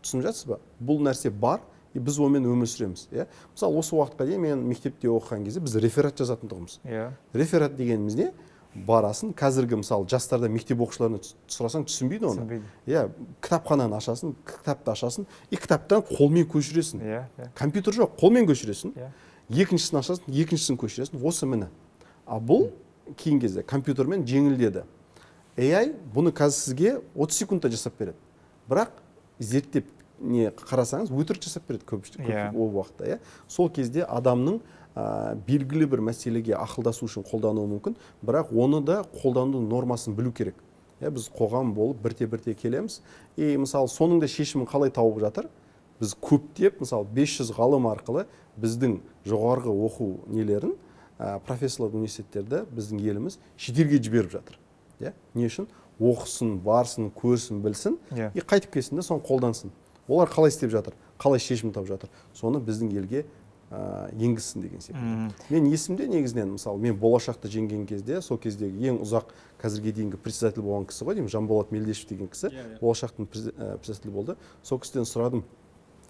Түсініп жатсыз ба? Бұл нәрсе бар, біз онымен өмір сүреміз. Мысалы, осы уақытқа дейін мен мектепте оқыған кезде біз реферат жазатын тұғымыз. Реферат дегеніміз не? Барасын, қазіргі мысалы жастарда мектеп оқушыларына сұрасаң түсінбейді оны. Кітапхананы ашасын, кітапты ашасын, и кітаптан қолмен көшіресің. Компьютер жоқ, қолмен көшіресің. Екіншісін ашасын, екіншісін көшіресің. Осы міне. Бұл кейін кезде компьютермен жеңілдеді. AI бұны қазір сізге 30 секундта жасап береді. Бірақ зерттеп не қарасаңыз өтірік жасап береді көп уақытта. Сол кезде адамның белгілі бір мәселеге ақылдасу үшін қолдануы мүмкін, бірақ оны да қолданудың нормасын білу керек. Біз қоғам болып бірте-бірте келеміз. Мысалы, соның да шешімін қалай тауып жатыр? Біз көптеп, мысалы, 500 ғалым арқылы біздің жоғарғы оқу нелерін, профессорлар университеттерді біздің еліміз шетелге жіберіп жатыр. Не үшін? Оқысын, барсын, көрсін, білсін, и қайтып келсін де соны қолдансын. Олар қалай істеп жатыр? Қалай шешім тауып жатыр? Соны біздің елге енгізсін деген секілді. Мен есімде негізінен, мысалы, мен болашақты жеңген кезде, сол кездегі ең ұзақ қазірге дейінгі председатель болған кісі ғой, Жанболат Мелдешев деген кісі, болашақтың председателі болды. Сол кісіден сұрадым,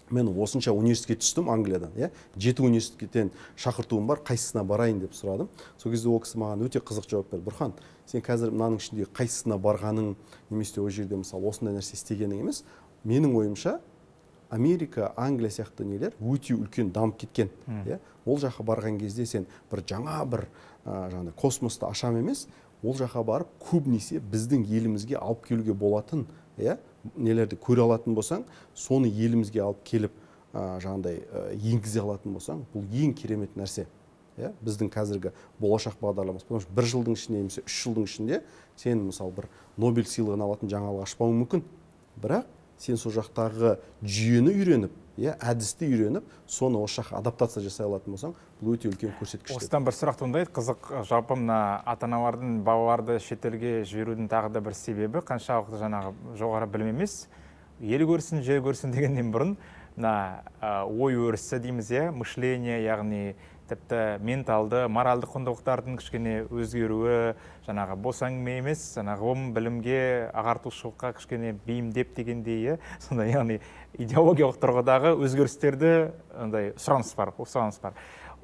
мен осынша университетке түстім Англиядан, 7 университеттен шақыртуым бар, қайсысына барайын деп сұрадым. Сол кезде ол кісі маған өте қызық жауап берді. Бұрхан, сен қазір мынаның ішінде қайсысына барғаның, немесе ол жерде мысалы осындай нәрсе істегенің емес, менің ойымша Америка, Англия сияқты нелер өте үлкен дамып кеткен. Ол жаққа барған кезде сен бір жаңа бір космосты ашам емес, ол жаққа барып көбінесе біздің елімізге алып келуге болатын нелерді көре алатын болсаң, соны елімізге алып келіп енгізе алатын болсаң, бұл ең керемет нәрсе. иә, біздің қазіргі болашақ бағдарламасы. Потому что 1 жылдың ішінде немесе 3 жылдың ішінде сен мысалы бір Нобель сыйлығын алатын жаңалық ашпауың мүмкін. Бірақ сен сол жақтағы жүйені үйреніп, әдісті үйреніп, соны осы жаққа адаптация жасай алатын болсаң, бұл өте үлкен көрсеткіш. Осыдан бір сұрақ туындайды, қызық. Жалпы мына ата-аналардың балаларды шетелге жіберудің тағы да бір себебі қаншалықты жаңағы жоғары білім емес, ел көрсін, жер көрсін дегеннен бұрын мына ой өрісі дейміз, мышление, яғни тіпті менталды, моральды құндылықтардың кішкене өзгеруі, жаңағы бос әңгіме емес, ғылым білімге, ағартушылыққа кішкене бейімдеп дегендей, сондай, яғни идеологиялық тұрғыдағы өзгерістерді сұраныс бар.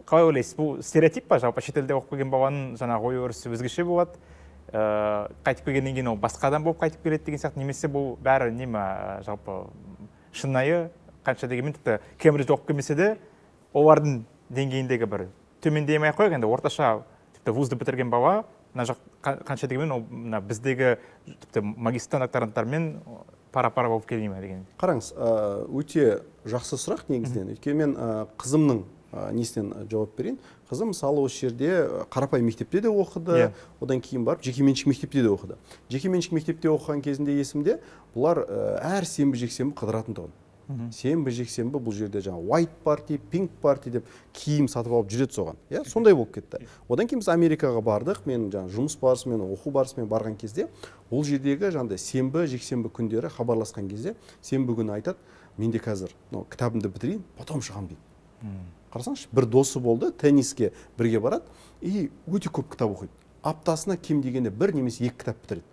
Қалай ойлайсыз, бұл стереотип па? Жалпы шетелде оқып келген баланың жаңағы ой өрісі өзгеше болады, қайтып келгеннен кейін ол басқа адам болып қайтып келеді деген сияқты, немесе бұл бәрі жалпы шынайы, қанша дегенмен тіпті Кембриджде оқып келмесе де, олардың деңгейіндегі бір төмендемей қойық, енді орташа тіпті вузды бітірген бала, қанша дегенмен ол біздегі тіпті магистр докторанттармен пара-пара болып келмей ме деген. Қараңыз, өте жақсы сұрақ негізінен. Өйткені мен қызымның несінен жауап берейін. Қызым мысалы осы жерде қарапайым мектепте де оқыды, одан кейін барып жекеменшік мектепте де оқыды. Жекеменшік мектепте оқыған кезінде есімде, бұлар әр сенбі-жексенбі қыдыратын тұғын. Сенбі-жексенбі бұл жерде жаңа white party, pink party деп киім сатып алып жүреді соған. Сондай болып кетті. Одан кейін біз Америкаға бардық. Мен жаңа жұмыс барысымен, оқу барысымен барған кезде, ол жердегі жаңа сенбі-жексенбі күндері хабарласқан кезде, сенбі күні айтады, менде қазір кітабымды бітірейін, потом шығам дейді. Қарасаңызшы, бір досы болды, тенниске бірге барады, и өте көп кітап оқиды. Аптасына кем дегенде 1 немесе 2 кітап бітіреді.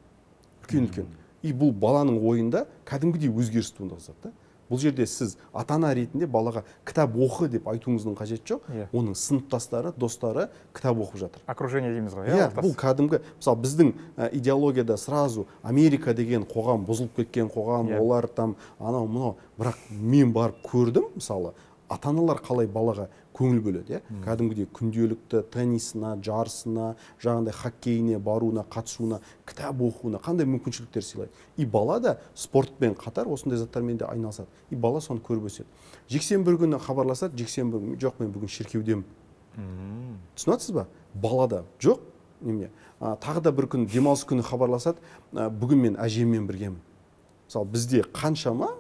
Үлкен-үлкен. И бұл баланың ойында кәдімгідей өзгеріс туындатады. Бұл жерде сіз ата-ана ретінде балаға кітап оқы деп айтуыңыздың қажеті жоқ. Оның сыныптастары, достары кітап оқып жатыр. Окружение дейміз ғой. Бұл кәдімгі, мысалы біздің идеологияда сразу Америка деген қоғам бұзылып кеткен қоғам, олар там анау-мынау, бірақ мен барып көрдім, мысалы ата-аналар қалай балаға көңіл бөледі, кәдімгідей күнделікті теннисына, жарысына, жаңағындай хоккейіне баруына, қатысуына, кітап оқуына қандай мүмкіншіліктер сыйлайды. И бала да спортпен қатар осындай заттармен де айналысады. И бала соны көріп өседі. Жексенбі күні хабарласады, жексенбі күні жоқ, мен бүгін шіркеудемін. Түсінесіз ба? Балада жоқ, неме. Тағы да бір күн демалыс күні хабарласады, бүгін мен әжеммен біргемін. Мысалы бізде қаншама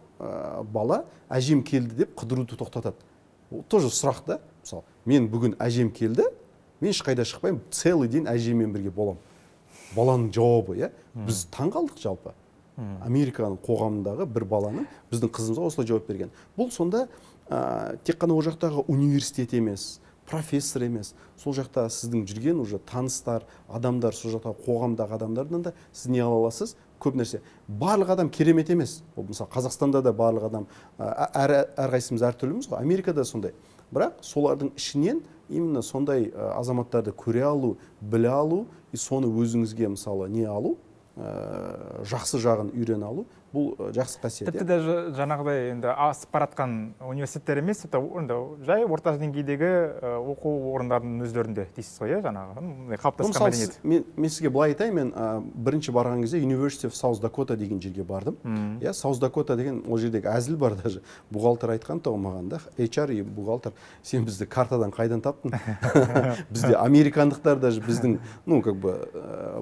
бала әжем келді деп қыдыруды тоқтатады. Тоже сұрақ та, мысалы, мен бүгін әжем келді, мен ешқайда шықпаймын, целый день әжеммен бірге боламын. Баланың жауабы, біз таңғалдық жалпы. Американың қоғамындағы бір баланың біздің қызымызға осылай жауап берген. Бұл сонда тек қана ол жақтағы университет емес, профессор емес, сол жақта сіздің жүрген уже таныстар, адамдар, сол жақта қоғамдағы адамдардан да сіз не ала аласыз? Көп нәрсе. Барлық адам керемет емес. Мысалы, Қазақстанда да барлық адам әрқайсымыз әртүрліміз ғой. Америкада сондай. Бірақ солардың ішінен именно сондай азаматтарды көре алу, біле алу, и соны өзіңізге мысалы не алу, жақсы жағын үйрене алу, бұл жақсы қасиет. Тіпті де жаңағыдай енді асып баратқан университеттер емес, жай орта деңгейдегі оқу орындарының өздерінде дейсіз ғой, жаңағы қалыптасқан мәдениет. Мен сізге былай айтайын, мен бірінші барған кезде University of South Dakota деген жерге бардым. South Dakota деген ол жердегі әзіл бар даже. Бухгалтер айтқан тоғы маған да, HR и бухгалтер, сен бізді картадан қайдан таптың? Бізде американдықтар даже біздің,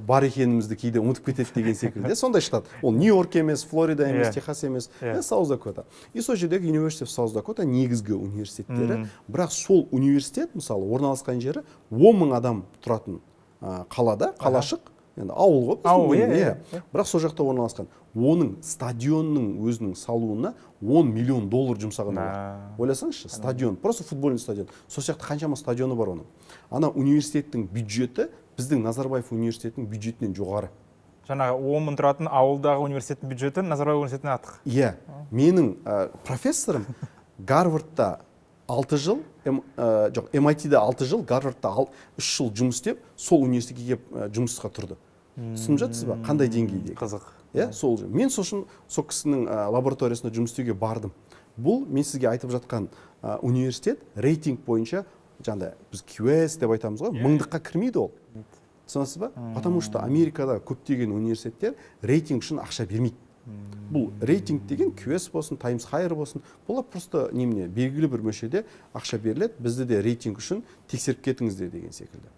бар екенімізді кейде ұмытып кетеді деген секілді. Сондай штат. Ол Нью-Йорк емес, Флорида емес, Техас емес, Саус Дакота. И сол жердегі University of South Dakota негізгі университеттері, бірақ сол университет, мысалы, орналасқан жері 10,000 адам тұратын қалада, қалашық, енді ауыл ғой, бірақ сол жақта орналасқан. Оның стадионның өзінің салуына $10 миллион жұмсаған олар. Ойласаңызшы, стадион, просто футбольный стадион. Сол сияқты қаншама стадионы бар оның. Ана университеттің бюджеті біздің Назарбаев университетінің бюджетінен жоғары. Жаңағы 10 мың тұратын ауылдағы университеттің бюджеті Назарбаев университетіне артық. Менің профессорым Гарвардта 6 жыл, MIT-да 6 жыл, Гарвардта 3 жыл жұмыс істеп, сол университетке келіп жұмысқа тұрды. Түсініп жатсыз ба? Қандай деңгейде? Қызық. Мен сол кісінің лабораториясында жұмыс істеуге бардым. Бұл мен сізге айтып жатқан университет рейтинг бойынша, жаңағыдай біз QS деп айтамыз ғой, 1000-қа кірмейді ол. Түсінесіз ба? Потому что Америкада көптеген университеттер рейтинг үшін ақша бермейді. Бұл рейтинг деген QS болсын, Times Higher болсын, бұлар просто немене белгілі бір мөлшерде ақша беріледі, бізді де рейтинг үшін тексеріп кетіңіздер деген секілді.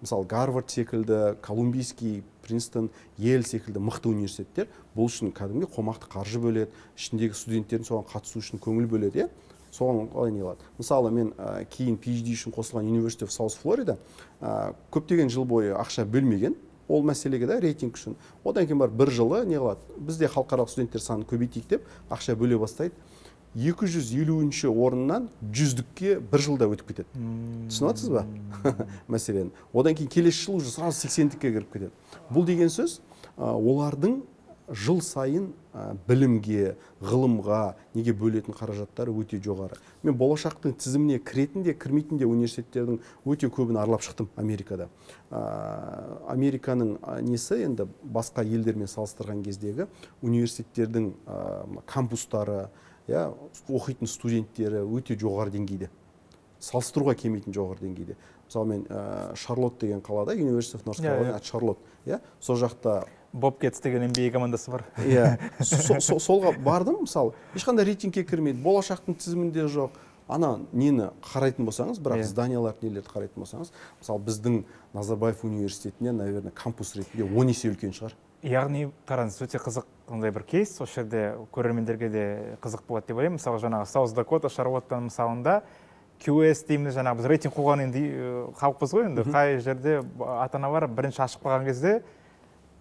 Мысалы Гарвард секілді, Колумбийский, Принстон, Йель секілді мықты университеттер бұл үшін кәдімгі қомақты қаржы бөледі, ішіндегі студенттердің соған қатысу үшін көңіл бөледі, соған қалай не қылады. Мысалы мен кейін PhD үшін қосылған University of South Florida көптеген жыл бойы ақша бөлмеген ол мәселеге де рейтинг үшін. Одан кейін бар бір жылы не қылады, бізде халықаралық студенттер санын көбейтейік деп ақша бөле бастайды. 250-ші орыннан 100-дікке бір жылда өтіп кетеді. Түсініп отырсыз ба? Мәселен. Одан кейін келесі жыл уже сразу 80-дікке кіріп кетеді. Бұл деген сөз олардың жыл сайын білімге, ғылымға неге бөлетін қаражаттары өте жоғары. Мен болашақтың тізіміне кіретін де, кірмейтін де университеттердің өте көбін аралап шықтым Америкада. Американың несі енді басқа елдермен салыстырған кездегі университеттердің кампустары, оқитын студенттері өте жоғары деңгейде. Салыстыруға келмейтін жоғары деңгейде. Мысалы мен Шарлотт деген қалада, University of North Carolina, Шарлотт, сол жақта Bobcats деген NBA командасы бар. Солға бардым, мысалы, ешқандай рейтингке кірмейді, болашақтың тізімінде жоқ. Ана нені қарайтын болсаңыз, бірақ зданиялар нелерді қарайтын болсаңыз, мысалы біздің Назарбаев университетіне, наверное, кампус ретінде 10 есе үлкен шығар. Яғни қараңыз, өте қызық ондай бір кейс, осы жерде көрермендерге де қызық болады деп ойлаймын. Мысалы жаңағы Саус Дакота, Шарлоттан мысалында QS дейміз, жаңағы біз рейтинг қойған енді халықпыз ғой, енді қай жерде ата-аналар бірінші ашып қалған кезде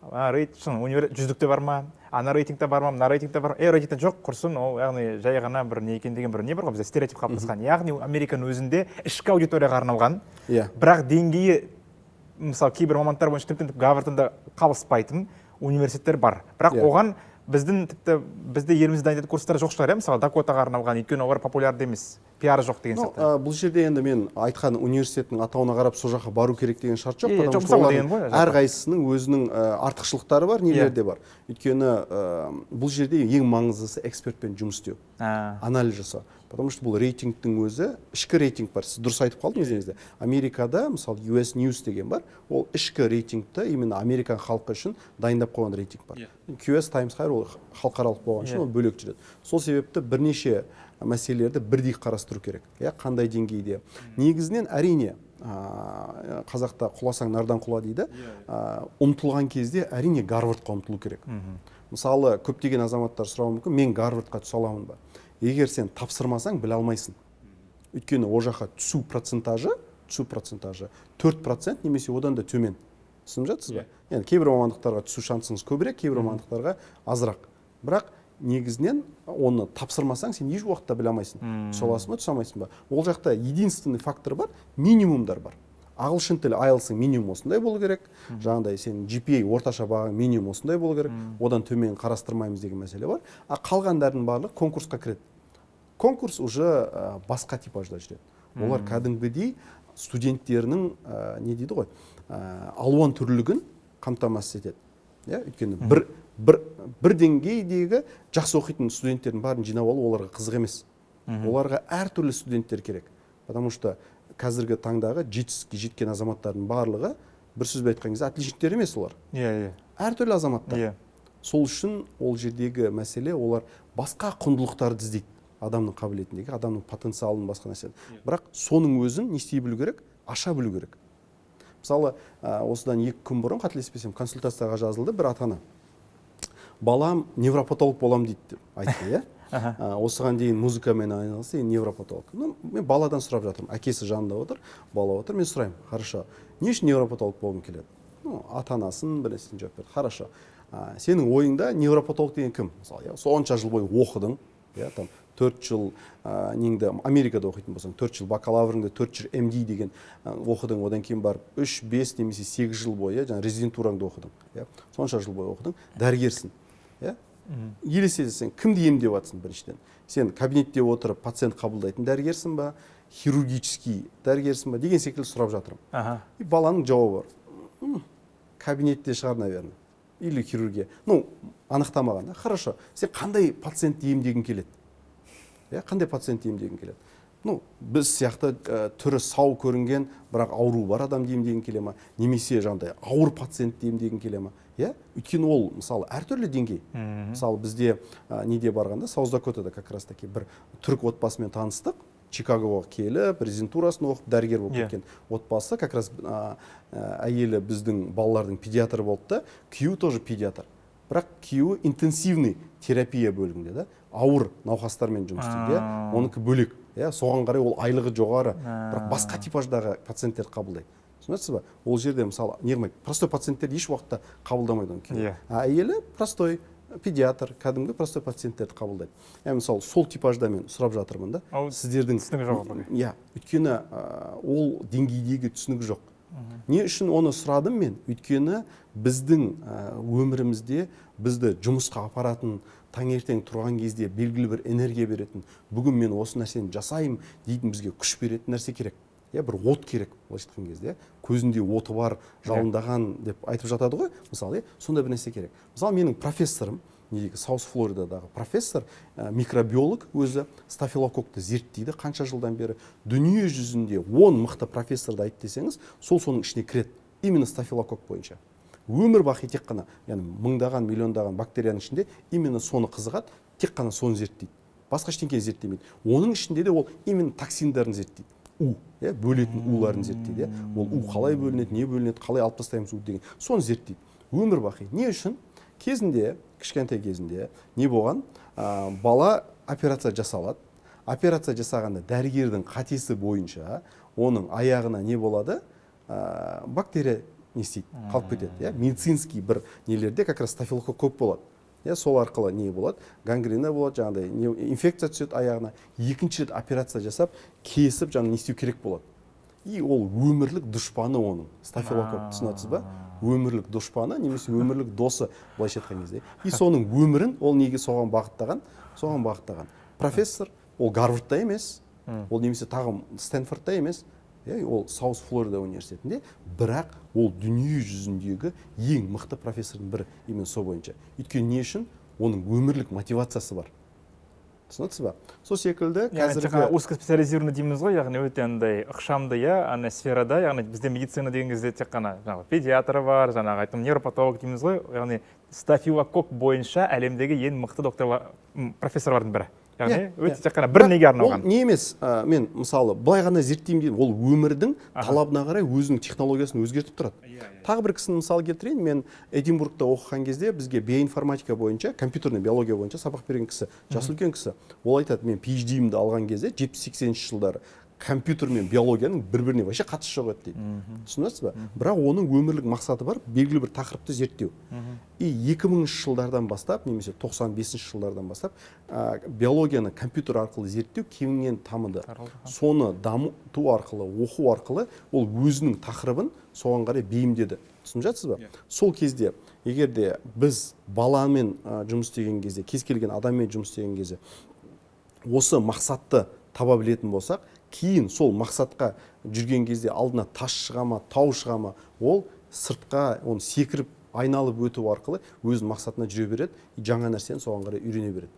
жүздікте бар ма, ана рейтингте бар ма, мына рейтингте бар ма, рейтингте жоқ құрсын, ол яғни жай ғана бір не екен деген бір не бар ғой, бізде стереотип қалыптасқан. Яғни Американың өзінде ішкі аудиторияға арналған, бірақ деңгейі мысалы кейбір мамандықтар бойынша тіпті Гарвардында қалыспайтын университеттер бар. Бірақ оған бізде елімізде дайындайтын курстар жоқ шығар, мысалы Дакотаға арналған, өйткені олар популярды емес, пиары жоқ деген сияқты. Бұл жерде енді мен айтқан университеттің атауына қарап сол жаққа бару керек деген шарт жоқ, потому что олардың әрқайсысының өзінің артықшылықтары бар, нелерде бар. Өйткені бұл жерде ең маңыздысы экспертпен жұмыс істеу, анализ жасау. Потому что бұл рейтингтің өзі, ішкі рейтинг бар. Сіз дұрыс айтып қалдыңыз өзіңізде. Америкада, мысалы, US News деген бар, ол ішкі рейтингті именно Американ халқы үшін дайындап қойған рейтинг бар. QS Times Higher ол халықаралық болған үшін ол бөлек жүреді. Сол себепті бірнеше мәселелерді бірдей қарастыру керек. Қандай деңгейде. Негізінен әрине қазақта құласаң нардан құла дейді. Ұмтылған кезде әрине Гарвардқа ұмтылу керек. Мысалы, көптеген азаматтар сұрауы мүмкін, мен Гарвардқа түсе аламын ба? Егер сен тапсырмасаң, біле алмайсың. Өйткені о жаққа түсу процентажы 4% немесе одан да төмен. Түсініп жатсыз ба? Yani кейбір мамандықтарға түсу шансыңыз көбірек, кейбір мамандықтарға азырақ. Бірақ негізінен оны тапсырмасаң, сен еш уақытта біле алмайсың. Түсе аласың ба, түсе алмайсың ба? Ол жақта единственный фактор бар, минимумдар бар. Ағылшын тілі IELTS-ың минимум осындай болу керек. Жаңағыдай сен GPA орташа бағаң минимум осындай болу керек. Одан төмен қарастырмаймыз деген мәселе бар. Қалғандардың барлығы конкурсқа кіреді. Конкурс уже басқа типажда жүреді. Олар кәдімгідей студенттерінің не дейді ғой, алуан түрлігін қамтамасыз етеді. Өйткені бір деңгейдегі жақсы оқитын студенттердің барын жинап алу оларға қызық емес. Оларға әртүрлі студенттер керек. Потому что қазіргі таңдағы жетістікке жеткен азаматтардың барлығы бір сөзбен айтқан кезде отличниктер емес олар. Әртүрлі азаматтар. Сол үшін ол жердегі мәселе олар басқа құндылықтарды іздейді. Адамның қабілетіндегі, адамның потенциалының басқа нәрсе. Бірақ соның өзін не істей білу керек? Аша білу керек. Мысалы, осыдан 2 күн бұрын, қателеспесем, консультацияға жазылды бір ата-ана. Балам невропатолог болам дейді деп айтты, осыған дейін музыкамен айналысты, невропатолог. Мен баладан сұрап жатырмын. Әкесі жанында отыр, бала отыр. Мен сұраймын, хорошо. Не үшін невропатолог болғым келеді? Ата-анасын бірнәрсені жауап берді. Хорошо. Сенің ойыңда невропатолог деген кім? Мысалы, сонша жыл бойы оқыдың, там 4 жыл неңді Америкада оқитын болсаң, 4 жыл бакалаврыңды, 4 жыл MD деген оқыдың, одан кейін барып 3, 5 немесе 8 жыл бойы резидентураңды оқыдың. Сонша жыл бойы оқыдың, дәрігерсің. Елестесең, сен кімді емдеп жатсың біріншіден? Сен кабинетте отырып пациент қабылдайтын дәрігерсің ба, хирургический дәрігерсің ба деген секілді сұрап жатырмын. И баланың жауабы бар. Кабинетте шығар, наверное. Или хирургия. Анықтамаған. Хорошо. Сен қандай пациент емдегің келеді? Қандай пациент емдегің келеді? Біз сияқты түрі сау көрінген, бірақ ауру бар адам емдегің келе ма? Немесе жаңағыдай ауыр пациент емдегің келе ма? иә, өйткені ол мысалы әртүрлі деңгей. Мысалы бізде неде барғанда, Саус-Дакотада как раз таки бір түрік отбасымен таныстық. Чикагоға келіп, резидентурасын оқып, дәрігер болып кеткен отбасы, как раз әйелі біздің балалардың педиатры болды да, күйеуі тоже педиатр. Бірақ күйеуі интенсивный терапия бөлігінде, да, ауыр науқастармен жұмыс істейді, оныкі бөлек. Соған қарай ол айлығы жоғары, бірақ басқа типаждағы пациенттерді қабылдайды. Түсінесіз ба? Ол жерде мысалы, неғылмайды, простой пациенттерді еш уақытта қабылдамайды оның күйеуі. Әйелі простой педиатр, кәдімгі простой пациенттерді қабылдайды. Мысалы, сол типажда мен сұрап жатырмын да. Сіздердің түсінігі жоқ. Өйткені ол деңгейдегі түсінігі жоқ. Не үшін оны сұрадым мен? Өйткені біздің өмірімізде бізді жұмысқа апаратын, таңертең тұрған кезде белгілі бір энергия беретін, бүгін мен осы нәрсені жасаймын дейтін бізге күш беретін нәрсе керек. Бір от керек, былайша айтқан кезде, көзінде оты бар, жалындаған деп айтып жатады ғой, мысалы, сондай бір нәрсе керек. Мысалы, менің профессорым, Саус Флоридадағы профессор, микробиолог, өзі стафилококкты зерттейді қанша жылдан бері. Дүние жүзінде 10 мықты профессорды айт десеңіз, соның ішіне кіреді, именно стафилококк бойынша. Өмір бақи тек қана, яғни мыңдаған, миллиондаған бактерияның ішінде именно соны қызығады, тек қана соны зерттейді. Басқа ештеңе зерттемейді. Оның ішінде де ол именно токсиндарын зерттейді. Бөлетін уларын зерттейді. Ол у қалай бөлінеді, не бөлінеді, қалай алып тастаймыз у деген. Соны зерттейді. Өмір бақи. Не үшін? Кезінде, кішкентай кезінде не болған? Бала операция жасалады. Операция жасағанда дәрігердің қатесі бойынша оның аяғына не болады? Бактерия не істейді, қалып кетеді. Медицинский бір нелерде как раз стафилококк көп болады. Сол арқылы не болады? Гангрена болады, жаңағыдай инфекция түседі аяғына. Екінші рет операция жасап, кесіп, жаңағы не істеу керек болады. И ол өмірлік дұшпаны оның. Стафилококк, түсінесіз ба? Өмірлік дұшпаны, немесе өмірлік досы, былайша айтқан кезде. И соның өмірін ол неге соған бағыттаған? Соған бағыттаған. Профессор, ол Гарвардта емес, ол немесе тағы Стэнфордта емес, ол Саус Флорида университетінде, бірақ ол дүние жүзіндегі ең мықты профессордың бірі, именно со бойынша. Өйткені не үшін? Оның өмірлік мотивациясы бар. Түсінесіз ба? Сол секілді қазіргі узкоспециализированный дейміз ғой, яғни өте андай ықшамды, ана сферада, яғни бізде медицина деген кезде тек қана педиатры бар, жаңағы айтым невропатолог дейміз ғой, яғни стафилококк бойынша әлемдегі ең мықты профессорлардың бірі. Яғни өте тек қана бір неге арналған. Ол не емес, мен мысалы былай ғана зерттеймін деймін, ол өмірдің талабына қарай өзінің технологиясын өзгертіп тұрады. Тағы бір кісіні мысалы келтірейін, мен Эдинбургта оқыған кезде бізге биоинформатика бойынша, компьютерный биология бойынша сабақ берген кісі, жас үлкен кісі. Ол айтады, мен PhD-мді алған кезде 70-80 жылдары компьютер мен биологияның бір-біріне вообще қатысы жоқ еді дейді. Түсінесіз ба? Бірақ оның өмірлік мақсаты бар, белгілі бір тақырыпты зерттеу. И 2000 жылдардан бастап, немесе 95 жылдардан бастап, биологияны компьютер арқылы зерттеу кеңінен дамыды. Соны дамыту арқылы, оқу арқылы ол өзінің тақырыбын соған қарай бейімдеді. Түсініп жатсыз ба? Сол кезде, егерде біз баламен жұмыс істеген кезде, кез келген адаммен жұмыс істеген кезде осы мақсатты таба білетін болсақ, кейін сол мақсатқа жүрген кезде алдына тас шыға ма, тау шыға ма, ол сыртқа оны секіріп айналып өту арқылы өз мақсатына жүре береді, жаңа нәрсені соған қарай үйрене береді.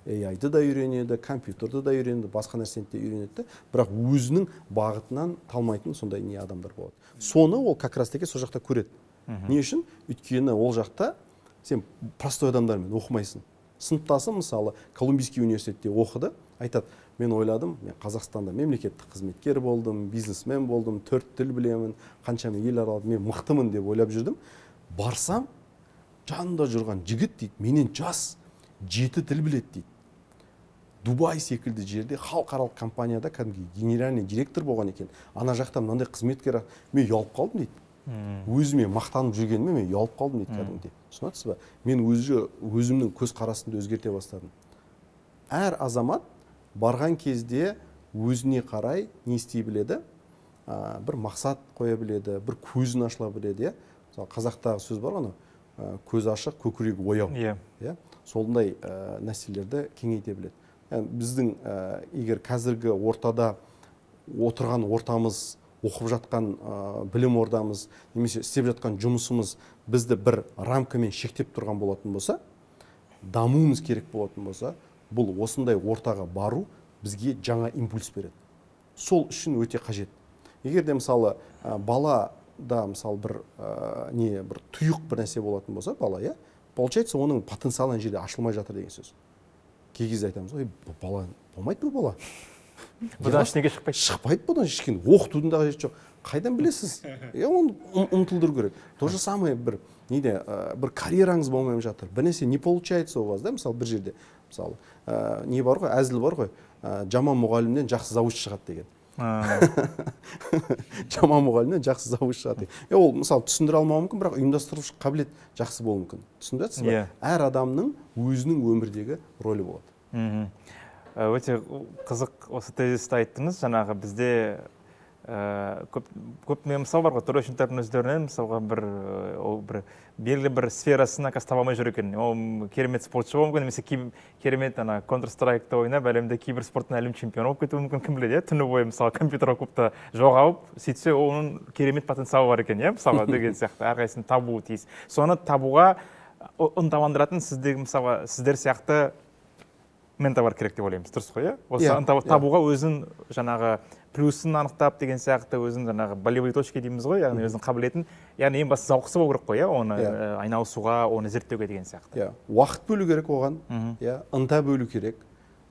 AI-ды да үйренеді, компьютерді да үйренеді, басқа нәрсені де үйренеді, бірақ өзінің бағытынан талмайтын сондай не адамдар болады. Соны ол как раз таки сол жақта көреді. Не үшін? Өйткені ол жақта сен простой адамдармен оқымайсың. Сыныптасым мысалы Колумбийский университетте оқыды, айтады, мен ойладым, мен Қазақстанда мемлекеттік қызметкер болдым, бизнесмен болдым, 4 тіл білемін, қаншама ел араладым, мен мықтымын деп ойлап жүрдім. Барсам, жанында жүрген жігіт дейді, менен жас, 7 тіл біледі дейді. Дубай секілді жерде халықаралық компанияда кәдімгі генеральный директор болған екен. Ана жақта мынандай қызметкер, мен ұялып қалдым дейді. Өзіме мақтанып жүргеніме мен ұялып қалдым дейді кәдімгідей. Түсінесіз ба? Мен өзімнің көз қарасымды өзгерте бастадым. Әр азамат барған кезде өзіне қарай не істей біледі? Бір мақсат қоя біледі, бір көзін ашыла біледі. Қазақтағы сөз бар ғой, көз ашық, көкірегі ояу. Сондай нәрселерді кеңейте біледі. Біздің егер қазіргі ортада отырған ортамыз, оқып жатқан білім ордамыз, немесе істеп жатқан жұмысымыз бізді бір рамкамен шектеп тұрған болатын болса, дамуымыз керек болатын болса, бұл осындай ортаға бару бізге жаңа импульс береді. Сол үшін өте қажет. Егер де мысалы бала да мысалы бір бір тұйық бір нәрсе болатын болса бала, иә, получается оның потенциалы ана жерде ашылмай жатыр деген сөз. Кей кезде айтамыз, ой, бала болмайды, бұл бала. Бұдан ештеңе шықпайды. Шықпайды бұдан ешкім. Оқытудың да қажеті жоқ. Қайдан білесіз? Оны ұмтылдыру керек. То же самое бір бір карьераңыз болмай жатыр. Бір нәрсе не получается у вас, да, мысалы бір жерде, мысалы, не бар ғой, әзіл бар ғой, жаман мұғалімнен жақсы завуч шығады деген. Жаман мұғалімнен жақсы завуч шығады. Ол мысалы түсіндіре алмауы мүмкін, бірақ ұйымдастырушы қабілет жақсы болуы мүмкін. Түсініп жатсыз ба? Әр адамның өзінің өмірдегі рөлі болады. Өте қызық осы тезисті айттыңыз. Жаңағы бізде көп мысал бар ғой, турочниктардың өздерінен мысалға бір белгілі бір сферасына қазір таба алмай жүр екен. Ол керемет спортшы болуы мүмкін, немесе керемет Counter-Strike'та ойнап, әлемде кейбір спорттың әлем чемпионы болып кетуі мүмкін, кім біледі, түні бойы мысалы компьютер клубта жоғалып, сөйтсе оның керемет потенциалы бар екен, мысалға деген сияқты, әрқайсысын табуы тиіс. Соны табуға ынталандыратын сіздер сияқты ментор керек деп ойлаймыз, дұрыс қой, осы табуға өзін жаңағы плюсын анықтап деген сияқты, өзін жаңағы болевые точки дейміз ғой, яғни өзінің қабілетін, яғни ең басты зауқысы болу керек қой, оны айналысуға, оны зерттеуге деген сияқты. Уақыт бөлу керек оған, ынта бөлу керек,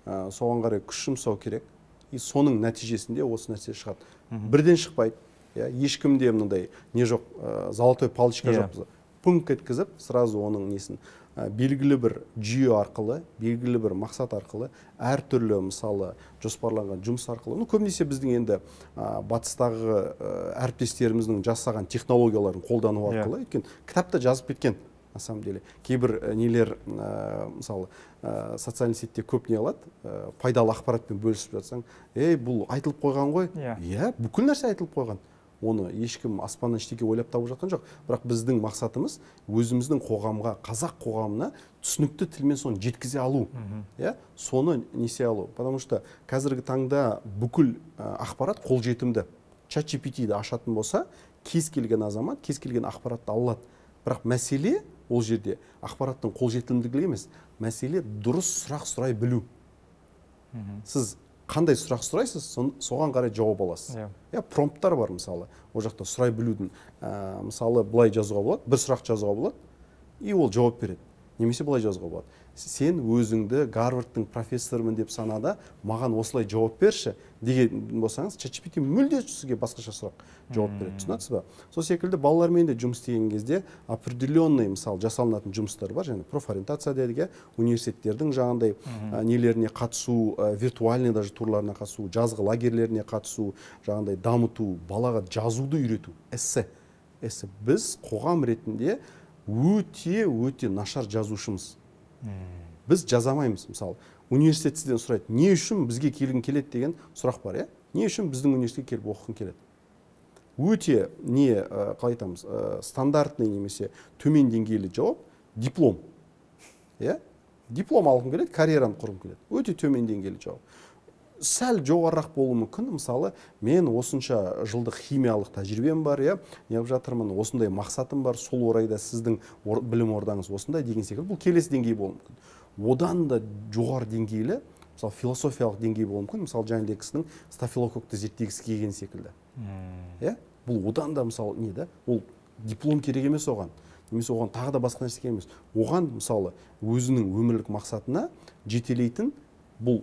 соған қарай күш жұмсау керек, и соның нәтижесінде осы нәрсе шығады. Бірден шықпайды, ешкімде мынандай не жоқ, золотой палочка жоқ, пункт еткізіп, сразу оның несін белгілі бір жүйе арқылы, белгілі бір мақсат арқылы, әртүрлі мысалы жоспарланған жұмыс арқылы, көбінесе біздің енді батыстағы әріптестеріміздің жасаған технологияларын қолдану арқылы, өйткені кітапта жазып кеткен, на самом деле. Кейбір нелер мысалы социальный сетте көп не алады, пайдалы ақпаратпен бөлісіп жатсаң, бұл айтылып қойған ғой, бүкіл нәрсе айтылып қойған. Оны ешкім аспаннан ештеңе ойлап табып жатқан жоқ. Бірақ біздің мақсатымыз өзіміздің қоғамға, қазақ қоғамына түсінікті тілмен соны жеткізе алу. Соны несе алу. Потому что қазіргі таңда бүкіл ақпарат қолжетімді. ChatGPT-ді ашатын болса, кез келген азамат, кез келген ақпаратты алады. Бірақ мәселе ол жерде ақпараттың қолжетімділігі емес. Мәселе дұрыс сұрақ сұрай білу. Сіз қандай сұрақ сұрайсыз, соған қарай жауап аласыз. Промпттар бар мысалы, ол жақта сұрай білудің, мысалы былай жазуға болады, бір сұрақ жазуға болады, и ол жауап береді. Немесе былай жазуға болады. Сен өзіңді Гарвардтың профессорымын деп санада, маған осылай жауап берші деген болсаңыз, ChatGPT мүлде сізге басқаша сұрақ жауап береді. Түсінесіз ба? Сол секілді балалармен де жұмыс істеген кезде определенный мысалы жасалынатын жұмыстар бар, және профориентация дедік, университеттердің жаңағындай нелеріне қатысу, виртуальный даже турларына қатысу, жазғы лагерлеріне қатысу, жаңағындай дамыту, балаға жазуды үйрету, эссе. Біз қоғам ретінде өте нашар жазушымыз. Біз жазамаймыз, мысалы, университет сізден сұрайды, не үшін бізге келгің келеді деген сұрақ бар, не үшін біздің университетке келіп оқығың келеді? Өте қалай айтамыз, стандартный немесе төмен деңгейлі жауап диплом. Диплом алғым келеді, карьерамды құрғым келеді. Өте төмен деңгейлі жауап. Сәл жоғарырақ болуы мүмкін, мысалы, мен осынша жылдық химиялық тәжірибем бар, неғып жатырмын, осындай мақсатым бар, сол орайда сіздің білім ордаңыз осындай деген секілді, бұл келесі деңгей болуы мүмкін. Одан да жоғары деңгейлі, мысалы, философиялық деңгей болуы мүмкін, мысалы, жаңағыдай кісінің стафилококкты зерттегісі келген секілді. Бұл одан да, мысалы, ол диплом керек емес оған, немесе оған тағы да басқа нәрсе керек емес. Оған, мысалы, өзінің өмірлік мақсатына жетелейтін бұл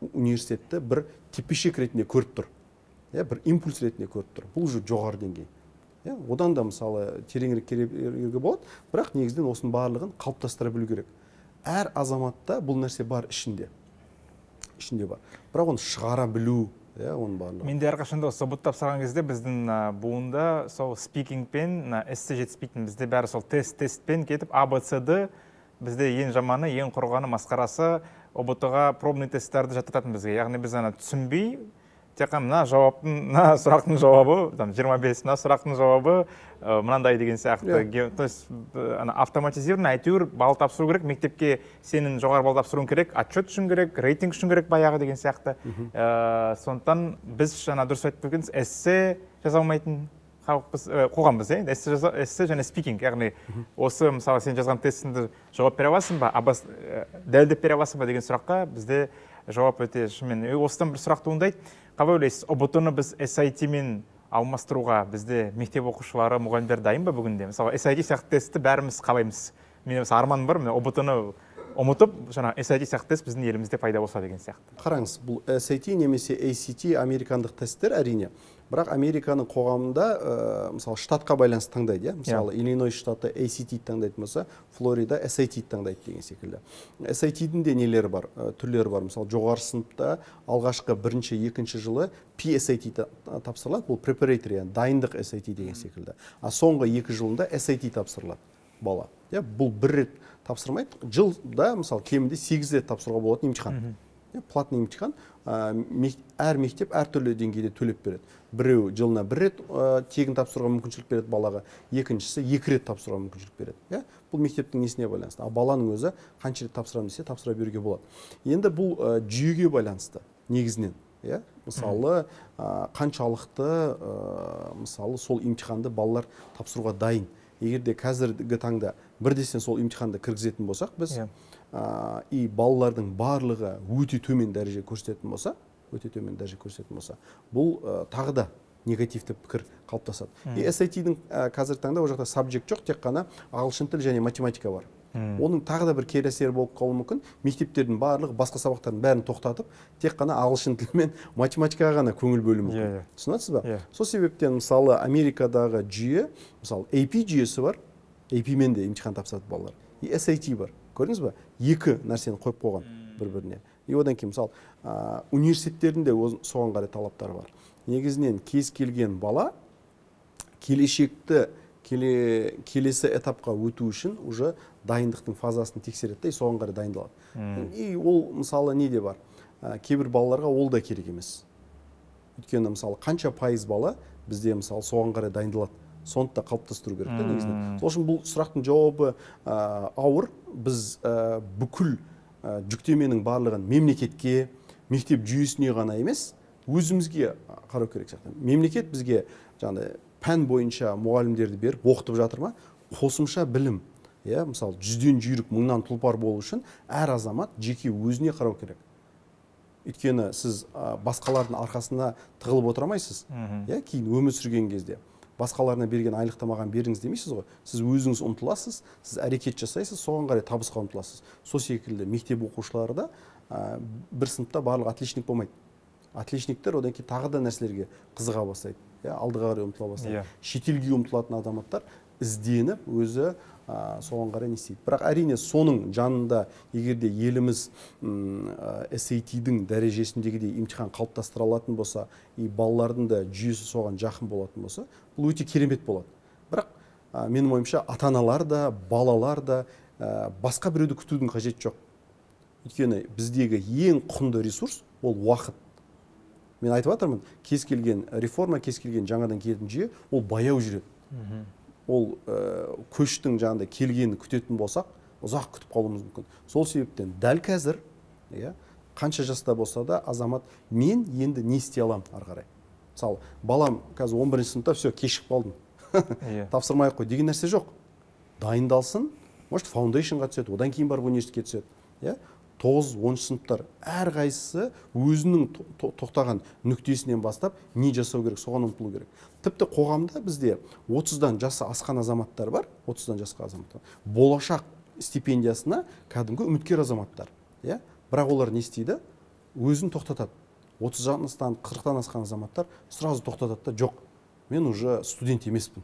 университетті бір тепешек ретінде көріп тұр, бір импульс ретінде көріп тұр. Бұл уже жоғары деңгей. Одан да мысалы тереңірек керегі болады, бірақ негізінен осының барлығын қалыптастыра білу керек. Әр азаматта бұл нәрсе бар ішінде бар. Бірақ оны шығара білу, оның барлығы. Менде әрқашанда осы ұбыт тапсырған кезде біздің буында сол спикингпен эссе жетіспейтін, бізде бәрі сол тестпен кетіп, ABCD бізде ең жаманы, ең құрғаны масқарасы ұбытыға пробный тесттарды жаттататын бізге. Яғни біз түсінбей, тек қана мына сұрақтың жауабы, 25, мына сұрақтың жауабы мынандай деген сияқты. То есть автоматизированный әйтеуір бал тапсыру керек, мектепке сенің жоғары бал тапсыруың керек, отчет үшін керек, рейтинг үшін керек баяғы деген сияқты. Сондықтан біз дұрыс айтып өткенсіз, эссе жаза алмайтын қоғамбыз, эссе және спикинг, яғни осы мысалы сен жазған тестіңді жауап бере аласың ба, дәлдеп бере аласың ба деген сұраққа бізде жауап өте шынымен. Осыдан бір сұрақ туындайды, қалай ойлайсыз, ұбт-ны біз SIT-мен алмастыруға бізде мектеп оқушылары, мұғалімдер дайын ба бүгінде? Мысалы, SIT сияқты тестті бәріміз қалаймыз. Менің осы арманым бар, ұбт-ны ұмытып, жаңа SIT сияқты тест біздің елімізде пайда болса деген сияқты. Қараңыз, бұл SAT немесе ACT американдық тесттер әрине. Бірақ Американың қоғамында, мысалы, штатқа байланысты таңдайды, мысалы, Иллинойс штаты ACT таңдайтын болса, Флорида SAT таңдайды деген секілді. SAT-дің де нелері бар, түрлері бар. Мысалы, жоғары сыныпта алғашқы бірінші, екінші жылы PSAT тапсырылады, бұл preparatory, дайындық SAT деген секілді. Соңғы 2 жылында SAT тапсырылады бала. Бұл бір рет тапсырмайды, жылда, мысалы, кемінде 8 рет тапсыруға болатын имтихан. Платный имтихан, әр мектеп әр түрлі деңгейде төлеп береді. Біреу жылына 1 рет тегін тапсыруға мүмкіншілік береді балаға, екіншісі 2 рет тапсыруға мүмкіншілік береді. Бұл мектептің несіне байланысты. Баланың өзі қанша рет тапсырамын десе, тапсыра беруге болады. Енді бұл жүйеге байланысты негізінен. Мысалы, қаншалықты мысалы сол имтиханды балалар тапсыруға дайын. Егерде қазіргі таңда бірдесен сол имтиханды кіргізетін болсақ, біз балалардың барлығы өте төмен дәреже көрсететін болса, бұл тағы да негативті пікір қалыптасады. SAT-дің қазіргі таңда ол жақта сабжект жоқ, тек қана ағылшын тілі және математика бар. Оның тағы да бір кері әсері болып қалуы мүмкін. Мектептердің барлығы басқа сабақтардың бәрін тоқтатып, тек қана ағылшын тілі мен математикаға ғана көңіл бөлуі мүмкін. Түсінесіз ба? Сол себептен мысалы Америкадағы жүйе, мысалы AP жүйесі бар, AP-мен де имтихан тапсырады балалар. SAT бар. Көрдіңіз ба? Екі нәрсені қойып қойған бір-біріне. Одан кейін мысалы университеттерінде соған қарай талаптар бар. Негізінен кез келген бала келешекті келесі этапқа өту үшін уже дайындықтың фазасын тексереді, соған қарай дайындалады. Ол мысалы неде бар? Кейбір балаларға ол да керек емес. Өйткені мысалы қанша пайыз бала бізде мысалы соған қарай дайындалады. Соны да қалыптастыру керек негізінен. Сол үшін бұл сұрақтың жауабы ауыр. Біз бүкіл жүктеменің барлығын мемлекетке, мектеп жүйесіне ғана емес, өзімізге қарау керек сияқты. Мемлекет бізге жаңағы пән бойынша мұғалімдерді беріп оқытып жатыр ма? Қосымша білім. Мысалы, 100-ден жүйрік, 1000-нан тұлпар болу үшін әр азамат жеке өзіне қарау керек. Өйткені сіз басқалардың арқасына тығылып отырмайсыз. Кейін өмір сүрген кезде басқаларына берген айлықты маған беріңіз демейсіз ғой. Сіз өзіңіз ұмтыласыз, сіз әрекет жасайсыз, соған қарай табысқа ұмтыласыз. Сол секілді мектеп оқушылары да бір сыныпта барлық отличник болмайды. Отличниктер одан кейін тағы да нәрселерге қызыға бастайды. Алдыға қарай ұмтыла бастайды. Шетелге ұмтылатын азаматтар ізденіп өзі соған қарай не істейді. Бірақ әрине соның жанында егерде еліміз SAT-дің дәрежесіндегідей имтихан қалыптастыра алатын болса, балалардың да жүйесі соған жақын болатын болса, бұл өте керемет болады. Бірақ менің ойымша ата-аналар да, балалар да басқа біреуді күтудің қажеті жоқ. Өйткені біздегі ең құнды ресурс ол уақыт. Мен айтып жатырмын, кез келген реформа, кез келген жаңадан келетін жүйе, ол баяу жүреді. Ол көштің жаңағыдай келгенін күтетін болсақ, ұзақ күтіп қалуымыз мүмкін. Сол себептен дәл қазір, қанша жаста болса да азамат, мен енді не істей аламын ары қарай. Мысалы, балам қазір 11-ші сыныпта, все, кешігіп қалдым. Тапсырмай қой деген нәрсе жоқ. Дайындалсын, может, фаундейшнға түседі, одан кейін барып университетке түседі. 9-10 сыныптар әрқайсысы өзінің тоқтаған нүктесінен бастап не жасау керек, соған ұмтылу керек. Тіпті қоғамда бізде 30-дан жасы асқан азаматтар бар, 30-дан жасқа азаматтар. Болашақ стипендиясына кәдімгі үміткер азаматтар. Бірақ олар не істейді? Өзін тоқтатады. 30-жан 40-тан асқан азаматтар сразу тоқтатады да, жоқ, мен уже студент емеспін.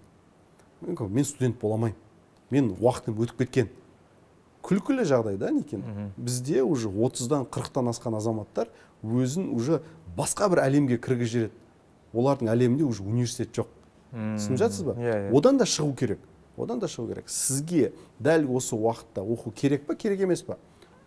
Мен студент боламайым. Мен уақытым өтіп кеткен. Күлкілі жағдайда некен. Бізде уже 30-дан 40-тан асқан азаматтар өзін уже басқа бір әлемге кіргізіп жібереді. Олардың әлемінде уже университет жоқ. Түсініп жатсыз ба? Одан да шығу керек. Сізге дәл осы уақытта оқу керек па, керек емес па?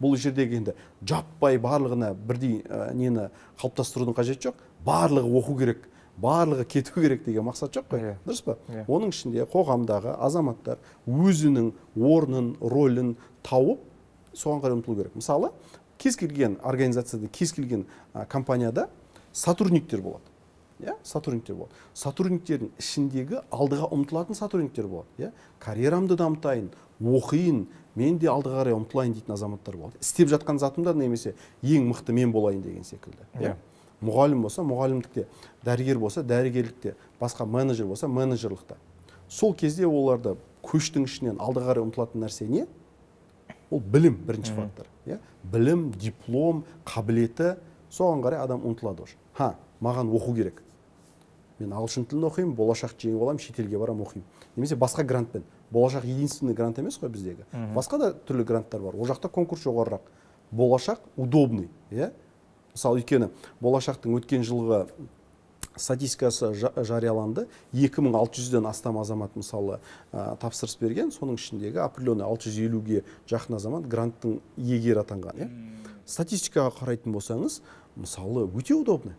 Бұл жердегі енді жаппай барлығына бірдей нені қалыптастырудың қажеті жоқ. Барлығы оқу керек, барлығы кету керек деген мақсат жоқ қой. Дұрыс па? Оның ішінде қоғамдағы азаматтар өзінің орнын, рөлін тауып, соған қарай ұмтылу керек. Мысалы, кез келген организацияда, кез келген компанияда сотрудниктер болады. Сотрудниктердің ішіндегі алдыға ұмтылатын сотрудниктер болады. Карьерамды дамытайын, оқиын, мен де алдыға қарай ұмтылайын дейтін азаматтар болады. Істеп жатқан затымда немесе ең мықты мен болайын деген секілді. мұғалім болса мұғалімдікте, дәрігер болса дәрігерлікте, басқа менеджер болса менеджерлікте. Сол кезде оларды көштің ішінен алдыға қарай ұмтылатын нәрсе не? Ол білім бірінші фактор. Білім, диплом, қабілеті, соған қарай адам ұмтылады. Маған оқу керек. Мен ағылшын тілін оқимын, болашақ жеңіп аламын, шетелге барам оқимын. Немесе басқа грантпен. Болашақ единственный грант емес қой біздегі. Басқа да түрлі гранттар бар. Ол жақта конкурс жоғарырақ. Болашақ удобный. Мысалы, өйткені болашақтың өткен жылғы статистикасы жарияланды. 2600-ден астам азамат мысалы тапсырыс берген, соның ішіндегі определенный 650-ге жақын азамат гранттың иегері атанған. Статистикаға қарайтын болсаңыз, мысалы өте удобный.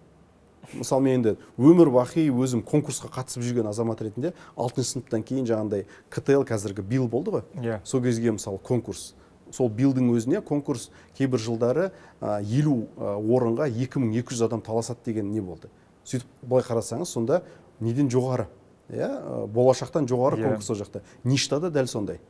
Мысалы мен енді өмір бақи өзім конкурсқа қатысып жүрген азамат ретінде 6-шы сыныптан кейін жаңағындай КТЛ қазіргі бил болды ғой. Сол кезге мысалы конкурс. Сол билдің өзіне конкурс кейбір жылдары 50 орынға 2200 адам таласады деген не болды. Сөйтіп былай қарасаңыз, сонда неден жоғары? Болашақтан жоғары конкурс ол жақта. Ништа да дәл сондай.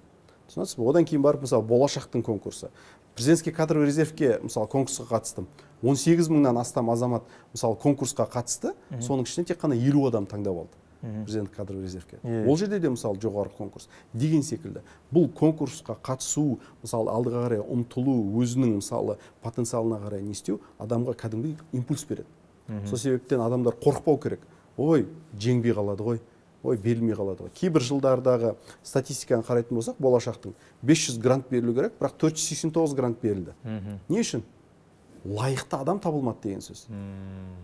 Түсінесіз бе? Одан кейін барып мысалы болашақтың конкурсы. Президентский кадровый резервке мысалы конкурсқа қатыстым. 18 мыңнан астам азамат мысалы конкурсқа қатысты, соның ішінен тек қана 50 адам таңдап алды. Президенттік кадровый резервке. Ол жерде де мысалы жоғары конкурс деген секілді. Бұл конкурсқа қатысу, мысалы алдыға қарай ұмтылу, өзінің мысалы потенциалына қарай не істеу адамға кәдімгі импульс береді. Сол себептен адамдар қорықпау керек. Ой, жеңбей қалады ғой. Ой, берілмей қалады ғой. Кейбір жылдардағы статистиканы қарайтын болсақ, болашақтың 500 грант берілу керек, бірақ 489 грант берілді. Не үшін? Лайықты адам табылмады деген сөз.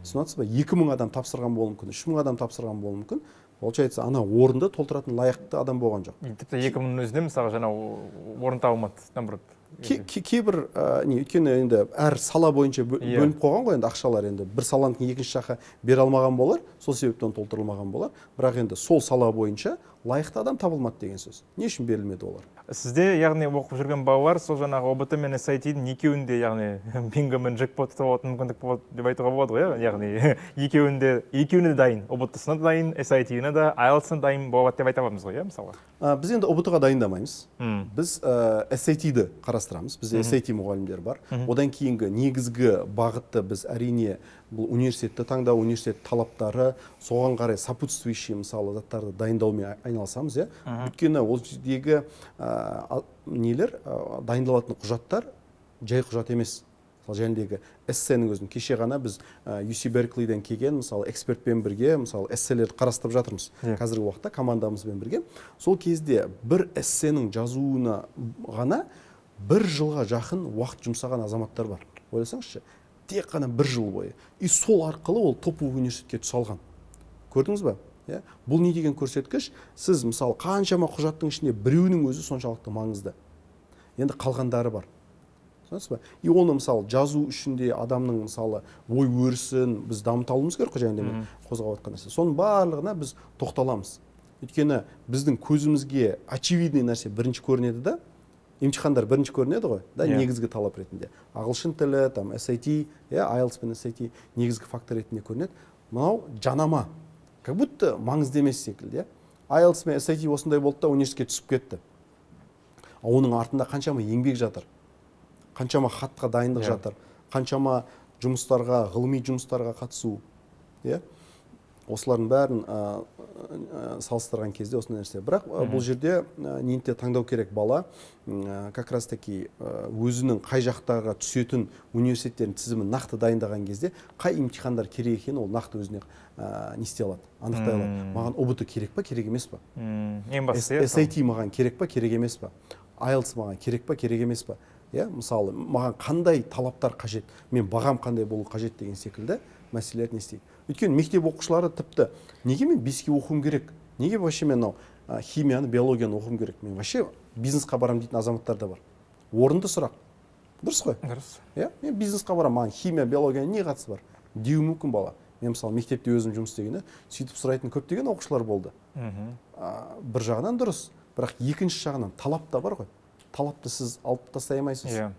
Түсінесіз бе? 2000 адам тапсырған болуы мүмкін, 3000 адам тапсырған болуы мүмкін. Получается, ана орынды толтыратын лайықты адам болған жоқ. Тіпті 2000-нің өзінде мысалы жаңа орын табылмады, наоборот. Кейбір өйткені енді әр сала бойынша бөлініп қойған ғой, енді ақшалар енді бір саланың екінші жаққа бере алмаған болар, сол себептен толтырылмаған болар. Бірақ енді сол сала бойынша лайықты адам табылмады деген сөз. Не үшін берілмеді олар? Сізде, яғни оқып жүрген балалар сол жаңағы ОБТ мен SAT-дің екеуінде, яғни бинго мен джекпот табатын мүмкіндік болады деп айтуға болады ғой, яғни екеуіне де дайын, ОБТ-сына да дайын, SAT-іне де, IELTS-ына дайын болады деп айта аламыз ғой, мысалы. Біз енді ОБТ-ға дайындамаймыз. Біз SAT-ді қарастырамыз. Бізде SAT мұғалімдер бар. Одан кейінгі негізгі бағытты біз әрине бұл университетті таңдау, университет талаптары, соған қарай сопутствующий мысалы заттарды дайындаумен айналысамыз. Өйткені ол жердегі нелер дайындалатын құжаттар жай құжат емес. Мысалы жәндегі эссенің өзін кеше ғана біз UC Berkeley'ден келген мысалы экспертпен бірге мысалы эсселерді қарастырып жатырмыз. Қазіргі уақытта командамызбен бірге. Сол кезде бір эссенің жазуына ғана бір жылға жақын уақыт жұмсаған азаматтар бар. Ойласаңызшы, тек қана бір жыл бойы. И сол арқылы ол топовый университетке түсе алған. Көрдіңіз бе? Бұл не деген көрсеткіш? Сіз мысалы қаншама құжаттың ішінде біреуінің өзі соншалықты маңызды. Енді қалғандары бар. Түсінесіз бе? И оны мысалы жазу үшінде адамның мысалы ой өрісін біз дамытуымыз керек қой, жаңағыдай мен қозғап отқан нәрсе. Соның барлығына біз тоқталамыз. Өйткені біздің көзімізге очевидный нәрсе бірінші көрінеді да, емтихандар бірінші көрінеді ғой, да, негізгі талап ретінде. Ағылшын тілі, там SAT, IELTS пен SAT негізгі фактор ретінде көрінеді. Мынау жанама. Как будто маңызды емес секілді. IELTS пен SAT осындай болды да университетке түсіп кетті. Оның артында қаншама еңбек жатыр. Қаншама хатқа дайындық жатыр. Қаншама жұмыстарға, ғылыми жұмыстарға қатысу. Осылардың бәрін салыстырған кезде осындай нәрсе. Бірақ бұл жерде нені таңдау керек бала, как раз таки өзінің қай жақтарға түсетін университеттердің тізімін нақты дайындаған кезде қай имтихандар керек екенін ол нақты өзіне не істей алады, анықтай алады. Маған ОБТ керек па, керек емес па? SAT маған керек па, керек емес па? IELTS маған керек па, керек емес па? Мысалы, маған қандай талаптар қажет, мен бағам қандай болу қажет деген секілді мәселелерді не істейді. Өйткені мектеп оқушылары тіпті неге мен 5-ке оқуым керек? Неге вообще мен химияны, биологияны оқуым керек? Мен вообще бизнесқа барам дейтін азаматтар да бар. Орынды сұрақ. Дұрыс қой? Дұрыс. Мен бизнесқа барам, маған химия, биологияны не қатысы бар? Деуі мүмкін бала. Мен мысалы мектепте өзім жұмыс істегенде сөйтіп сұрайтын көптеген оқушылар болды. Бір жағынан дұрыс, бірақ екінші жағынан талап та бар ғой. Талапты сіз алып тастай алмайсыз.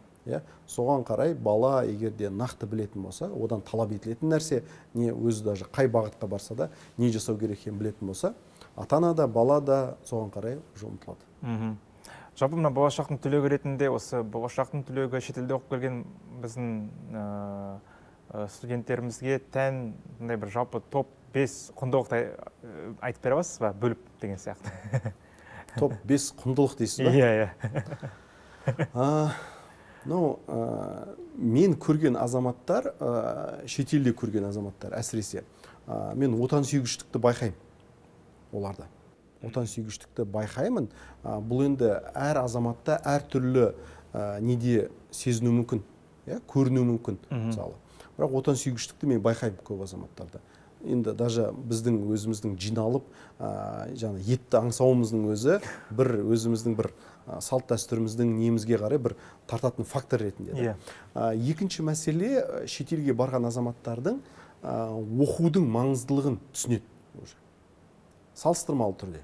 Соған қарай бала егерде нақты білетін болса, одан талап етілетін нәрсе, не өзі даже қай бағытқа барса да, не жасау керек екенін білетін болса, ата-ана да, бала да соған қарай жұмылтылады. Жалпы мына болашақтың түлегі ретінде, осы болашақтың түлегі шетелде оқып келген біздің студенттерімізге тән мындай бір жалпы топ 5 құндылықты айтып бере аласыз ба, бөліп деген сияқты? Топ 5 құндылық дейсіз ба? Иә. Мен көрген азаматтар, шетелде көрген азаматтар әсіресе, мен отансүйгіштікті байқаймын оларда. Отансүйгіштікті байқаймын. Бұл енді әр азаматта әр түрлі неде сезіну мүмкін, көріну мүмкін мысалы. Бірақ отансүйгіштікті мен байқаймын көп азаматтарда. Енді даже біздің өзіміздің жиналып, жаңа етті аңсауымыздың өзі бір өзіміздің бір салт дәстүріміздің немізге қарай бір тартатын фактор ретінде. Екінші мәселе, шетелге барған азаматтардың оқудың маңыздылығын түсінеді. Салыстырмалы түрде,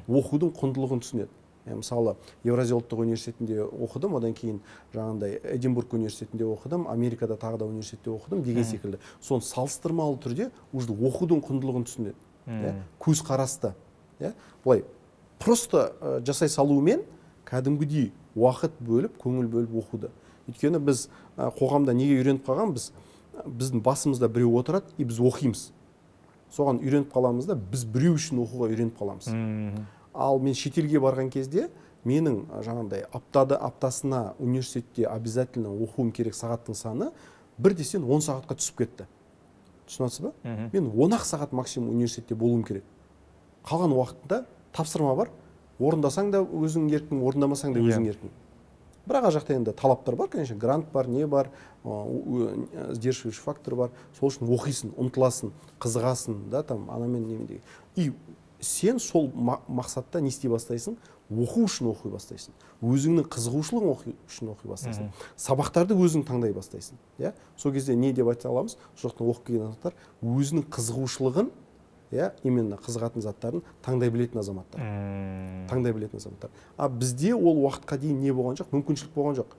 оқудың құндылығын түсінеді. Мысалы, Евразия ұлттық университетінде оқыдым, одан кейін жаңағындай Эдинбург университетінде оқыдым, Америкада тағы да университетте оқыдым деген секілді. Соны салыстырмалы түрде уже оқудың құндылығын түсінеді. Көз қарасты. Былай просто жасай салуымен кәдімгідей уақыт бөліп, көңіл бөліп оқуды. Өйткені біз қоғамда неге үйреніп қалған, біздің басымызда біреу отырады, и біз оқимыз. Соған үйреніп қаламыз да, біз біреу үшін оқуға үйреніп қаламыз. Ал мен шетелге барған кезде менің жаңағындай аптасына университетте обязательно оқуым керек сағаттың саны бір десен 10 сағатқа түсіп кетті. Түсінесіз ба? Мен 10 сағат максимум университетте болуым керек. Қалған уақытында тапсырма бар. Орындасаң да өзің еркің, орындамасаң да өзің еркің. Бірақ жақта енді талаптар бар, конечно, грант бар, не бар, сдерживающий фактор бар. Сол үшін оқисың, ұмтыласың, қызығасың, да, там анамен немен деген. И сен сол мақсатта не істей бастайсың? Оқу үшін оқи бастайсың. Өзіңнің қызығушылығын үшін оқи бастайсың. Сабақтарды өзің таңдай бастайсың. Сол кезде не деп айта аламыз? Жоқтың оқып келген азаматтар өзінің қызығушылығын, именно қызығатын заттарын таңдай білетін азаматтар. Таңдай білетін азаматтар. Бізде ол уақытқа дейін не болған жоқ? Мүмкіншілік болған жоқ.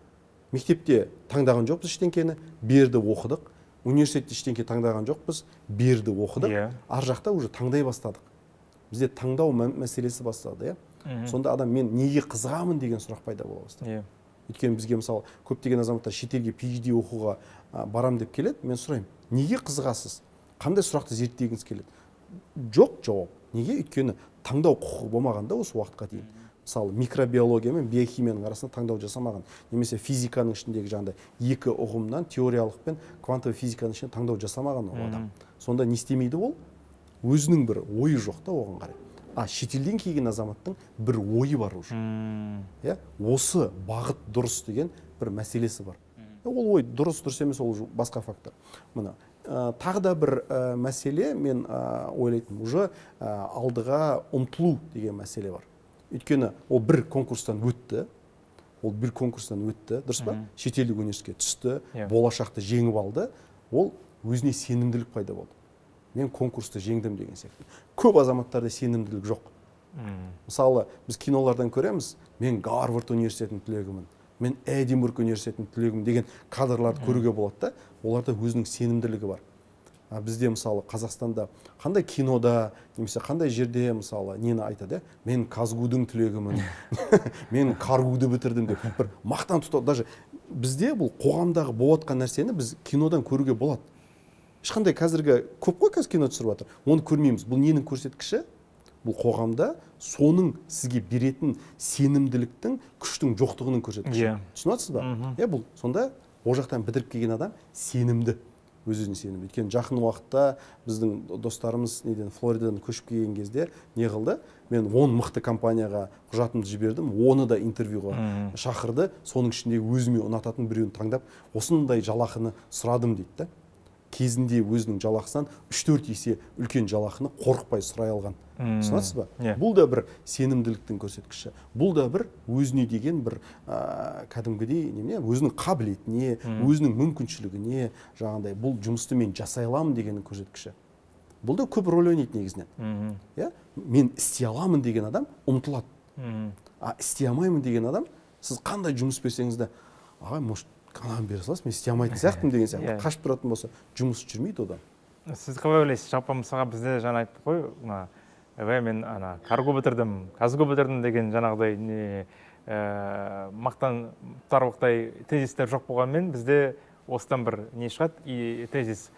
Мектепте таңдаған жоқпыз ештеңкені, берді оқыдық. Университетте ештеңке таңдаған жоқпыз, берді оқыдық. Ар жақта уже таңдай бастадық. Бізде таңдау мәселесі басталды. Сонда адам мен неге қызығамын деген сұрақ пайда бола бастады. Өйткені бізге мысалы көптеген азаматтар шетелге PhD оқуға барам деп келеді. Мен сұраймын, неге қызығасыз? Қандай сұрақты зерттегіңіз келеді? Жоқ жауап. Неге? Өйткені таңдау құқығы болмағанда осы уақытқа дейін. Мысалы микробиология мен биохимияның арасында таңдау жасамаған. Немесе физиканың ішіндегі жаңағыдай екі ұғымнан теориялық пен квантовый физиканың ішінде таңдау жасамаған ол адам. Сонда не істемейді ол? Өзінің бір ойы жоқ та оған қарай. Шетелден келген азаматтың бір ойы бар уже. Осы бағыт дұрыс деген бір мәселесі бар. Ол ой дұрыс емес, ол басқа фактор. Мына тағы да бір мәселе, мен ойлайтын, уже алдыға ұмтылу деген мәселе бар. Өйткені ол бір конкурстан өтті, дұрыс па? Шетелдік университетке түсті, болашақты жеңіп алды, ол өзіне сенімділік пайда болды. Мен конкурсты жеңдім деген сияқты. Көп азаматтарда сенімділік жоқ. Мысалы, біз кинолардан көреміз, мен Гарвард университетінің түлегімін, мен Эдинбург университетінің түлегімін деген кадрларды көруге болады да, оларда өзінің сенімділігі бар. Бізде мысалы Қазақстанда қандай кинода, немесе қандай жерде мысалы нені айтады, мен Казгудың түлегімін, мен Каргуды бітірдім деп бір мақтан тұтады. Даже бізде бұл қоғамдағы болатқан нәрсені біз кинодан көруге болады. Ешқандай қазіргі көп қой қазір кино түсіріп жатыр. Оны көрмейміз. Бұл ненің көрсеткіші? Бұл қоғамда соның сізге беретін сенімділіктің, күштің жоқтығының көрсеткіші. Түсінесіз ба? Бұл сонда о жақтан бітіріп келген адам сенімді, өз-өзіне сенімді. Өйткені жақын уақытта біздің достарымыз Флоридадан көшіп келген кезде не қылды? Мен 10 мықты компанияға құжатымды жібердім, оны да интервьюға шақырды. Соның ішінде өзіме ұнататын біреуін таңдап, осындай жалақыны сұрадым дейді. Кезінде өзінің жалақысынан 3-4 есе үлкен жалақыны қорықпай сұрай алған. Түсінесіз ба? Бұл да бір сенімділіктің көрсеткіші. Бұл да бір өзіне деген бір кәдімгідей өзінің қабілетіне, өзінің мүмкіншілігіне, жаңағыдай бұл жұмысты мен жасай аламын дегеннің көрсеткіші. Бұл да көп рөл ойнайды негізінен. Мен істей аламын деген адам ұмтылады. Істей алмаймын деген адам, сіз қандай жұмыс берсеңіз де, ағай, может, каналын бере саласыз, мен істей алмайтын сияқтымын деген сияқты. Қашып тұратын болса, жұмыс жүрмейді одан. Сіз қалай ойлайсыз? Жалпы мысалға бізде жаңа айттық қой, мен Карго бітірдім, Казго бітірдім деген жаңағыдай мақтан тұтарлықтай тезистер жоқ болғанмен, бізде осыдан бір не шығады, и тезис.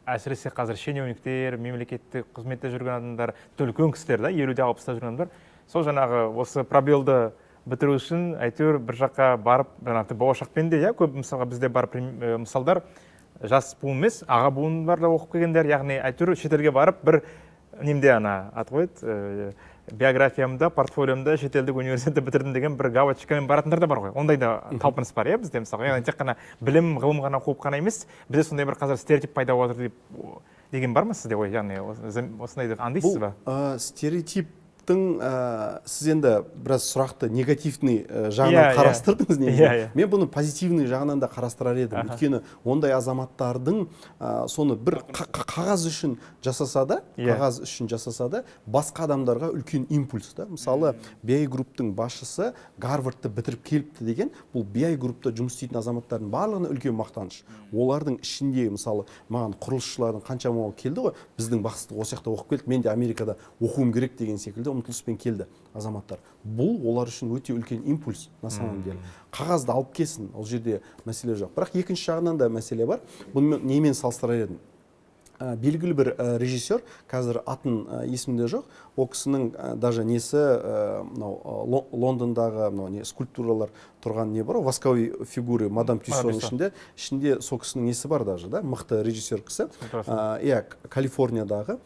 Әсіресе қазір шенеуніктер, мемлекеттік қызметте жүрген адамдар, үлкен кісілер, 50-60-та жүрген адамдар, сол жаңағы осы пробелді бітіру үшін әйтеуір бір жаққа барып, болашақпен де, көп мысалға бізде бар мысалдар, жас буын емес, аға буындар да оқып келгендер, яғни әйтеуір шетелге барып, бір немде аты қойды, биографиямда, портфолиомда шетелдік университетті бітірдім деген бір галочкамен баратындар да бар ғой. Ондай да талпыныс бар, бізде мысалға. Яғни тек қана білім, ғылым ғана қуып қана емес, бізде сондай бір қазір стереотип пайда болып жатыр деген бар ма сізде ғой? Яғни осындайды аңдайсыз ба? Бұл стереотиптің сіз енді біраз сұрақты негативный жағынан қарастырдыңыз негізі. Мен бұны позитивный жағынан да қарастырар едім. Өйткені ондай азаматтардың соны бір қағаз үшін жасаса да, басқа адамдарға үлкен импульс да. Мысалы, BI групптың басшысы Гарвардты бітіріп келіпті деген, бұл BI группта жұмыс істейтін азаматтардың барлығына үлкен мақтаныш. Олардың ішінде, мысалы, маған құрылысшылардың қаншама келді ғой, біздің бастық осы жақта оқып келді, мен де Америкада оқуым керек деген секілді ұмтылыспен келді азаматтар. Бұл олар үшін өте үлкен импульс на самом деле. Қағазды алып келсін, ол жерде мәселе жоқ. Бірақ екінші жағынан да мәселе бар. Бұны немен салыстырар едім? Белгілі бір режиссер, қазір атын есімде жоқ, ол кісінің даже несі Лондондағы скульптуралар тұрған не бар, восковой фигуры мадам Тюссоның ішінде сол кісінің несі бар даже, мықты режиссер кісі. Калифорниядағы.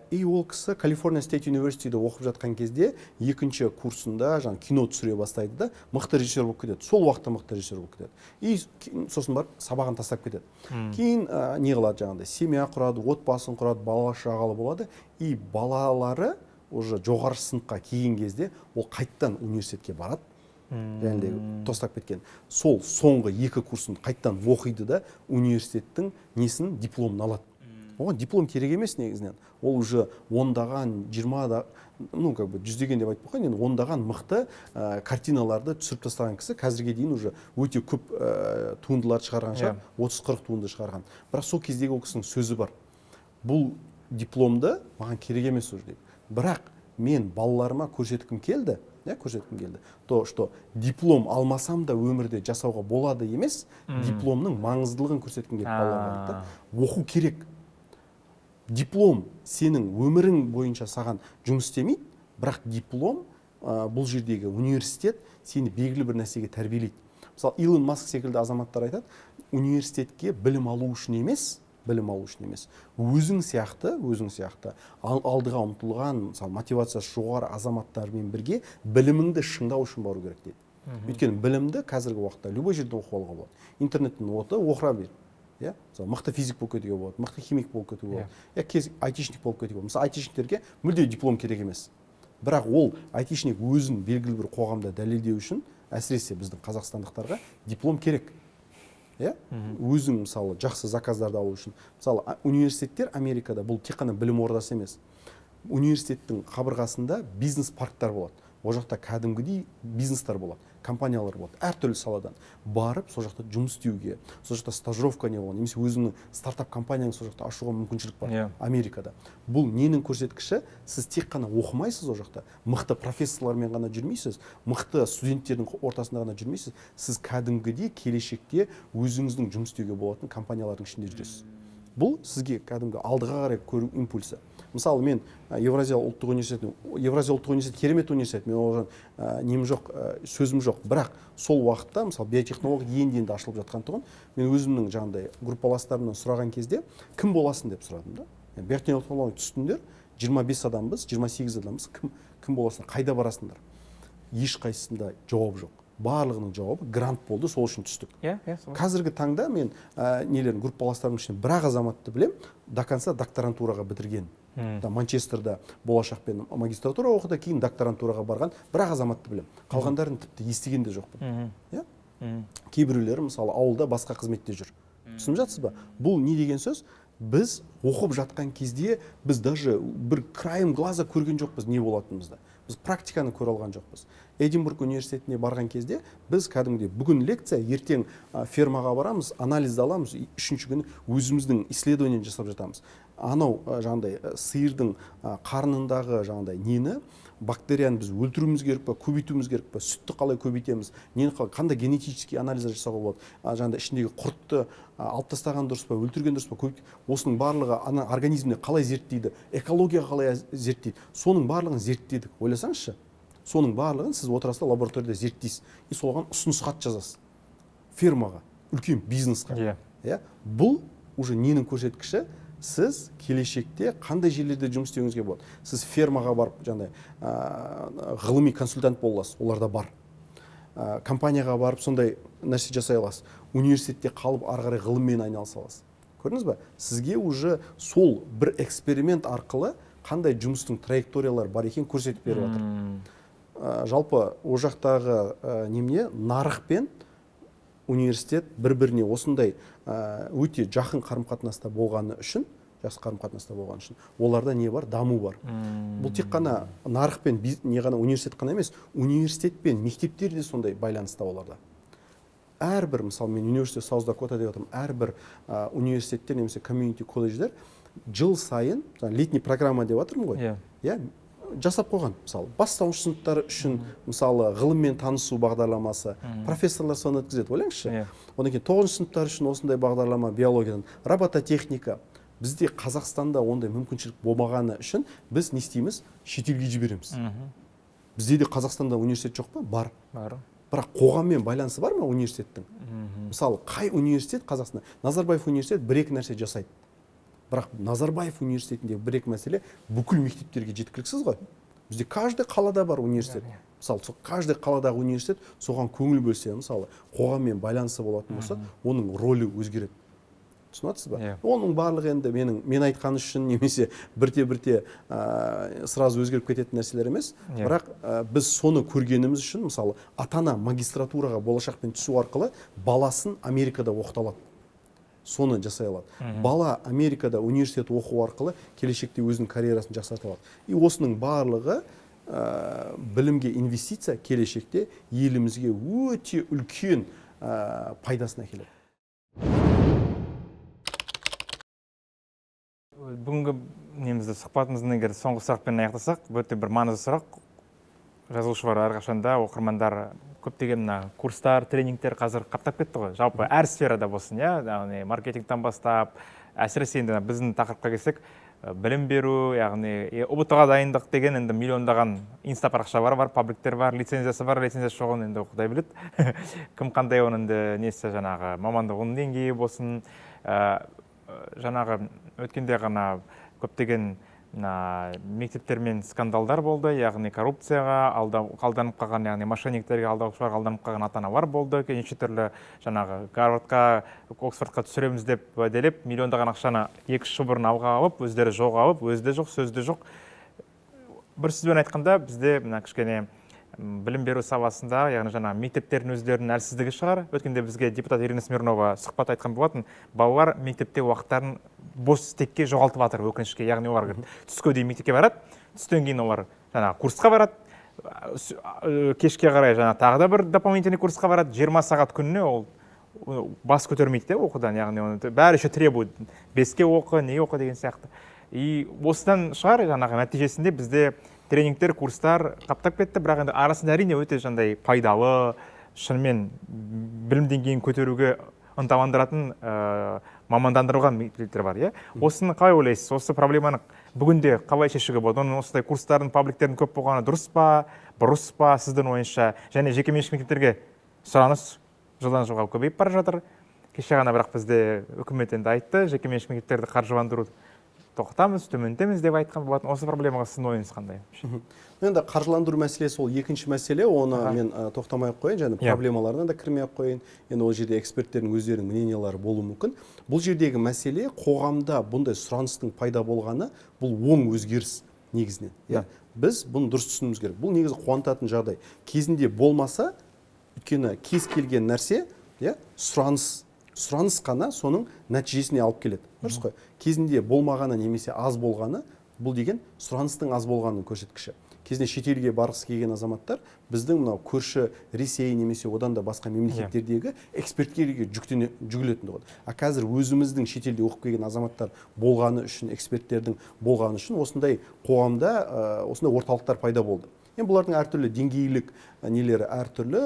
И ол кісі Калифорния Стейт Университиде оқып жатқан кезде екінші курсында кино түсіре бастайды да, мықты режиссер болып кетеді. Сол уақытта мықты режиссер болып кетеді. И сосын барып сабағын тастап кетеді. Кейін не қылады жаңағыдай, семья құрады, отбасын құрады, бала шағалы болады. И балалары уже жоғары сыныпқа келген кезде ол қайттан университетке барады. Яғни тостап кеткен. Сол соңғы 2 курсын қайттан оқиды да университеттің несін дипломын алады. Оған диплом керек емес негізінен. Ол уже ондаған, 20-да, жүздеген деп айтып қойған, ондаған мықты картиналарды түсіріп тастаған кісі қазірге дейін уже өте көп туындылар шығарған шығар, 30-40 туынды шығарған. Бірақ сол кездегі ол кісінің сөзі бар. Бұл дипломды маған керек емес уже дейді. Бірақ мен балаларыма көрсеткім келді, то, что диплом алмасам да өмірде жасауға болады емес, дипломның маңыздылығын көрсеткім келді балаларға. Оқу керек. Диплом сенің өмірің бойынша саған жұмыс істемейді, бірақ диплом бұл жердегі университет сені белгілі бір нәрсеге тәрбиелейді. Мысалы, Илон Маск секілді азаматтар айтады, университетке білім алу үшін емес, өзің сияқты алдыға ұмтылған, мысалы, мотивациясы жоғары азаматтармен бірге біліміңді шыңдау үшін бару керек дейді. Өйткені білімді қазіргі уақытта любой жерден оқып алуға болады. Интернеттен оқыра бер. Мықты физик болып кетуге болады, мықты химик болып кетуге болады, айтишник болып кетуге болады. Мысалы, айтишниктерге мүлде диплом керек емес. Бірақ ол айтишник өзін белгілі бір қоғамда дәлелдеу үшін, әсіресе біздің қазақстандықтарға диплом керек. Өзің, мысалы, жақсы заказдарды алу үшін. Мысалы, университеттер Америкада бұл тек қана білім ордасы емес. Университеттің қабырғасында бизнес парктар болады. Ол жақта кәдімгідей бизнестер болады, компаниялар болады, әртүрлі саладан барып, сол жақта жұмыс істеуге, сол жақта стажировка не болады, немесе өзіңнің стартап компанияң сол жақта ашуға мүмкіншілік бар Америкада. Бұл ненің көрсеткіші? Сіз тек қана оқымайсыз ол жақта, мықты профессорлармен ғана жүрмейсіз, мықты студенттердің ортасында ғана жүрмейсіз, сіз кәдімгідей келешекте өзіңіздің жұмыс істеуге болатын компаниялардың ішінде жүресіз. Бұл сізге кәдімгі алдыға қарай көру импульсы. Мысалы, мен Евразия ұлттық университеті керемет университет, мен оған нем жоқ, сөзім жоқ. Бірақ сол уақытта, мысалы, биотехнология енді ашылып жатқан тұғын, мен өзімнің жаңағыдай группаластарымнан сұраған кезде, кім боласын деп сұрадым да. Биотехнология түстіңдер, 25 адамбыз, 28 адамбыз, кім боласың, қайда барасыңдар? Ешқайсысында жауап жоқ. Барлығының жауабы грант болды, сол үшін түстік. Қазіргі таңда мен группаластарымның ішінде бір азаматты білем, до конца докторантураға бітірген. Манчестерда болашақпен магистратура оқыды, кейін докторантураға барған бір азаматты білем. Қалғандарын тіпті естіген де жоқпын. Кейбіреулері, мысалы, ауылда басқа қызметте жүр. Түсініп жатсыз ба? Бұл не деген сөз? Біз оқып жатқан кезде біз даже бір краем глаза көрген жоқпыз не болатынымызды. Біз практиканы көре алған жоқпыз. Эдинбург университетіне барған кезде біз кәдімгідей бүгін лекция, ертең фермаға барамыз, анализді аламыз, үшінші күні өзіміздің исследование жасап жатамыз. Анау жаңағыдай сиырдың қарнындағы жаңағыдай нені, бактерияны біз өлтіруіміз керек па, көбейтуіміз керек па, сүтті қалай көбейтеміз, қандай генетический анализдер жасауға болады, жаңағыдай ішіндегі құртты алып тастаған дұрыс па, өлтірген дұрыс па, осының барлығы организмде қалай зерттейді, экология қалай зерттейді, соның барлығын зерттедік. Ойласаңызшы, соның барлығын сіз отырасыз лабораторияда зерттейсіз, и соған ұсыныс хат жазасыз фермаға, үлкен бизнесқа. Бұл уже ненің көрсеткіші? Сіз келешекте қандай жерлерде жұмыс істеуіңізге болады. Сіз фермаға барып, ғылыми консультант бола аласыз, оларда бар. Компанияға барып сондай нәрсе жасай аласыз. Университетте қалып ары қарай ғылыммен айналыса аласыз. Көрдіңіз бе? Сізге уже сол бір эксперимент арқылы қандай жұмыстың траекториялары бар екен көрсетіп беріп жатыр. Жалпы о жақтағы немене, нарық пен университет бір-біріне осындай өте жақын қарым-қатынаста болғаны үшін, оларда не бар? Даму бар. Бұл тек қана нарық пен не ғана университет қана емес, университет пен мектептер де сондай байланыста оларда. Әрбір, мысалы мен университет Сауз Дакота деп отырмын, әрбір университеттер немесе комьюнити колледждер жыл сайын летний программа деп отырмын ғой. Жасап қойған, мысалы, бастауыш сыныптар үшін, мысалы, ғылыммен танысу бағдарламасы, профессорлар соны өткізеді, ойлаңызшы. Одан кейін 9 сыныптар үшін осындай бағдарлама биологиядан, робототехника. Бізде Қазақстанда ондай мүмкіншілік болмағаны үшін біз не істейміз? Шетелге жібереміз. Бізде де Қазақстанда университет жоқ па? Бар. Бірақ қоғаммен байланысы бар ма университеттің? Мысалы, қай университет Қазақстанда? Назарбаев университет бір-екі нәрсе жасайды. Бірақ Назарбаев университетінде бір-екі мәселе бүкіл мектептерге жеткіліксіз ғой. Бізде каждый қалада бар университет. Мысалы, каждый қаладағы университет соған көңіл бөлсе, мысалы, қоғаммен байланысы болатын болса, оның рөлі өзгереді. Түсінесіз ба? Оның барлығы енді мен айтқан үшін немесе бірте-бірте сразу өзгеріп кететін нәрселер емес. Бірақ біз соны көргеніміз үшін, мысалы, ата-ана магистратураға болашақпен түсу арқылы баласын Америкада оқыта алады. Соны жасай алады. Бала Америкада университет оқу арқылы келешекте өзінің карьерасын жақсарта алады. И осының барлығы білімге инвестиция келешекте елімізге өте үлкен пайдасына келеді. Бүгінгі немізді сұхбатымыздың егер соңғы сұрақпен аяқтасақ, өте бір маңызды сұрақ. Жазушылар әрқашанда, оқырмандар көптеген курстар, тренингтер қазір қаптап кетті ғой. Жалпы әр сферада болсын, яғни маркетингтен бастап, әсіресе енді біздің тақырыпқа келсек, білім беру, яғни ұбт-ға дайындық деген енді миллиондаған инста парақшалар бар, пабликтер бар, лицензиясы бар, лицензиясы жоғын енді Құдай біледі. Кім қандай оның несі жаңағы мамандығының деңгейі болсын, жаңағы өткенде ғана көптеген мектептермен скандалдар болды, яғни коррупцияға алданып қалған, яғни мошенниктерге алдаушыларға алданып қалған ата-аналар болды. Неше түрлі жаңағы Гарвардқа, Оксфордқа түсіреміз деп уәделеп, миллиондаған ақшаны 2 жыл бұрын алға алып, өздері жоғалып, өзде жоқ, сөзде жоқ. Бір сөзбен айтқанда, бізде кішкене білім беру саласында, яғни жаңа мектептердің өздерінің әлсіздігі шығар. Өткенде бізге депутат Ирина Смирнова сұхбат айтқан болатын, балалар мектепте уақыттарын бос текке жоғалтып жатыр, өкінішке. Яғни олар түске дейін мектепке барады, түстен кейін олар жаңа курсқа барады, кешке қарай жаңа тағы да бір дополнительный курсқа барады, 20 сағат күніне ол бас көтермейді оқудан, яғни бәрі еще требует, 5-ке оқы, не оқы деген сияқты. И осыдан шығар жаңағы нәтижесінде бізде тренингтер, курстар қаптап кетті, бірақ енді арасында әрине өте жандай пайдалы, шынымен білім деңгейін көтеруге ынталандыратын мамандандырылған мектептер бар. Осыны қалай ойлайсыз? Осы проблеманы бүгінде қалай шешуге болады? Оның осындай курстардың, пабликтердің көп болғаны дұрыс па, бұрыс па сіздің ойыңызша? Және жекеменшік мектептерге сұраныс жылдан жылға көбейіп бара жатыр. Кеше ғана бірақ бізде үкімет енді айтты, жекеменшік мектептерді қаржыландыру тоқтамыз, төмендеміз деп айтқан болатын. Осы проблемаға сіздің ойыңыз қандай? Енді қаржыландыру мәселесі ол екінші мәселе, оны мен тоқтамай қойын, және проблемаларына да кірмей қойын. Енді ол жерде эксперттердің өздерінің мнениялары болуы мүмкін. Бұл жердегі мәселе қоғамда бұндай сұраныстың пайда болғаны, бұл оң өзгеріс негізінен. Біз бұны дұрыс түсінуіміз керек. Бұл негізі қуантатын жағдай. Кезінде болмаса, өйткені кез келген нәрсе, сұраныс қана соның нәтижесіне алып келеді. Дұрыс қой. Кезінде болмағаны немесе аз болғаны, бұл деген сұраныстың аз болғанының көрсеткіші. кезінде шетелге барғысы келген азаматтар біздің мынау көрші Ресей немесе одан да басқа мемлекеттердегі эксперттерге жүгілетін болды. А қазір өзіміздің шетелде оқып келген азаматтар болғаны үшін, эксперттердің болғаны үшін осындай қоғамда осындай орталықтар пайда болды. Енді бұлардың әртүрлі деңгейлік нелері әртүрлі,